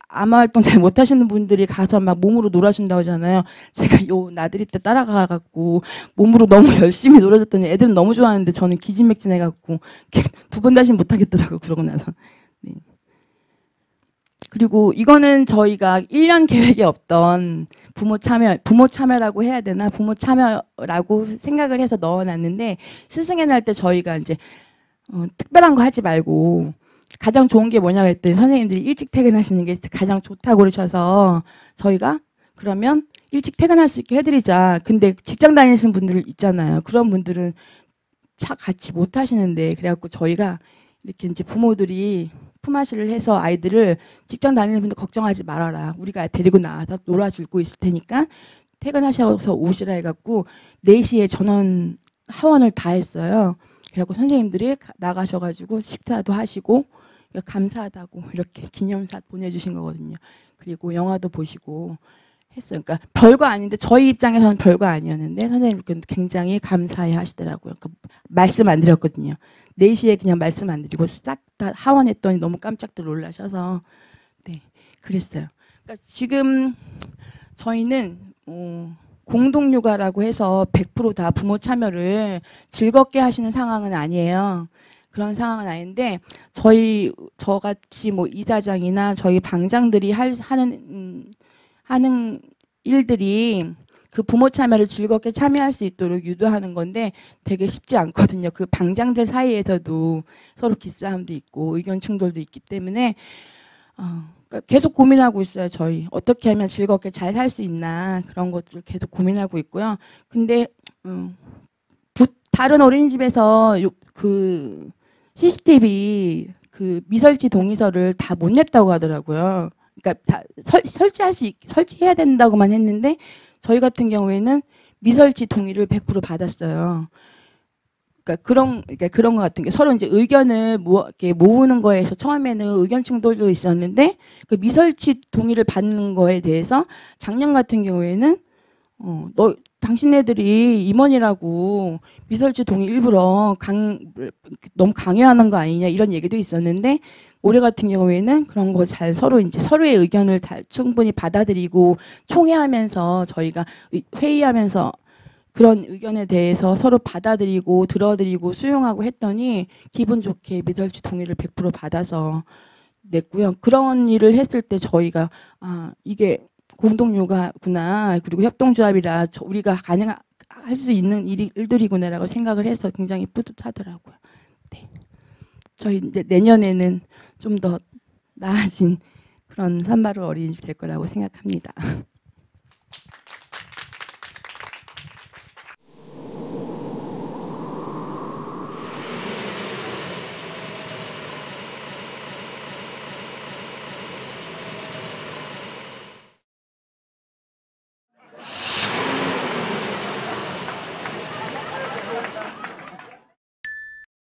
아마 활동 잘 못하시는 분들이 가서 막 몸으로 놀아준다고 하잖아요. 제가 요 나들이 때 따라가갖고 몸으로 너무 열심히 놀아줬더니 애들은 너무 좋아하는데 저는 기진맥진해갖고 2번 다시 못하겠더라고요. 그러고 나서. 네. 그리고 이거는 저희가 1년 계획에 없던 부모 참여라고 해야 되나? 부모 참여라고 생각을 해서 넣어놨는데, 스승의 날 때 저희가 이제 특별한 거 하지 말고 가장 좋은 게 뭐냐고 했더니 선생님들이 일찍 퇴근하시는 게 가장 좋다고 그러셔서 저희가 그러면 일찍 퇴근할 수 있게 해드리자. 근데 직장 다니시는 분들 있잖아요. 그런 분들은 같이 못 하시는데, 그래갖고 저희가 이렇게 이제 부모들이 품앗이를 해서 아이들을 직장 다니는 분들 걱정하지 말아라. 우리가 데리고 나와서 놀아주고 있을 테니까 퇴근하셔서 오시라 해갖고 4시에 전원 하원을 다 했어요. 그래갖고 선생님들이 나가셔가지고 식사도 하시고 감사하다고 이렇게 기념사 보내주신 거거든요. 그리고 영화도 보시고 했어요. 그러니까 별거 아닌데 저희 입장에서는 별거 아니었는데 선생님께서 굉장히 감사해 하시더라고요. 그러니까 말씀 안 드렸거든요. 4시에 그냥 말씀 안 드리고 싹 다 하원했더니 너무 깜짝들 놀라셔서 네, 그랬어요. 그러니까 지금 저희는 공동육아라고 해서 100% 다 부모 참여를 즐겁게 하시는 상황은 아니에요. 그런 상황은 아닌데 저같이 뭐 이사장이나 저희 방장들이 하는 일들이 그 부모 참여를 즐겁게 참여할 수 있도록 유도하는 건데 되게 쉽지 않거든요. 그 방장들 사이에서도 서로 기싸움도 있고 의견 충돌도 있기 때문에 그러니까 계속 고민하고 있어요. 저희 어떻게 하면 즐겁게 잘 살 수 있나 그런 것들 계속 고민하고 있고요. 근데 다른 어린이집에서 그 CCTV 그 미설치 동의서를 다 못 냈다고 하더라고요. 그러니까 다 설치해야 된다고만 했는데 저희 같은 경우에는 미설치 동의를 100% 받았어요. 그러니까 그런 것 같은 게 서로 이제 의견을 이렇게 모으는 거에서 처음에는 의견 충돌도 있었는데 그 미설치 동의를 받는 거에 대해서 작년 같은 경우에는 당신네들이 임원이라고 미설치 동의 일부러 너무 강요하는 거 아니냐 이런 얘기도 있었는데 올해 같은 경우에는 그런 거 잘 서로의 의견을 다 충분히 받아들이고 총회하면서 저희가 회의하면서 그런 의견에 대해서 서로 받아들이고 들어드리고 수용하고 했더니 기분 좋게 미설치 동의를 100% 받아서 냈고요. 그런 일을 했을 때 저희가 이게 공동육아구나 그리고 협동조합이라 우리가 할 수 있는 일들이구나라고 생각을 해서 굉장히 뿌듯하더라고요. 네. 저희 이제 내년에는 좀 더 나아진 그런 산마루 어린이집 될 거라고 생각합니다.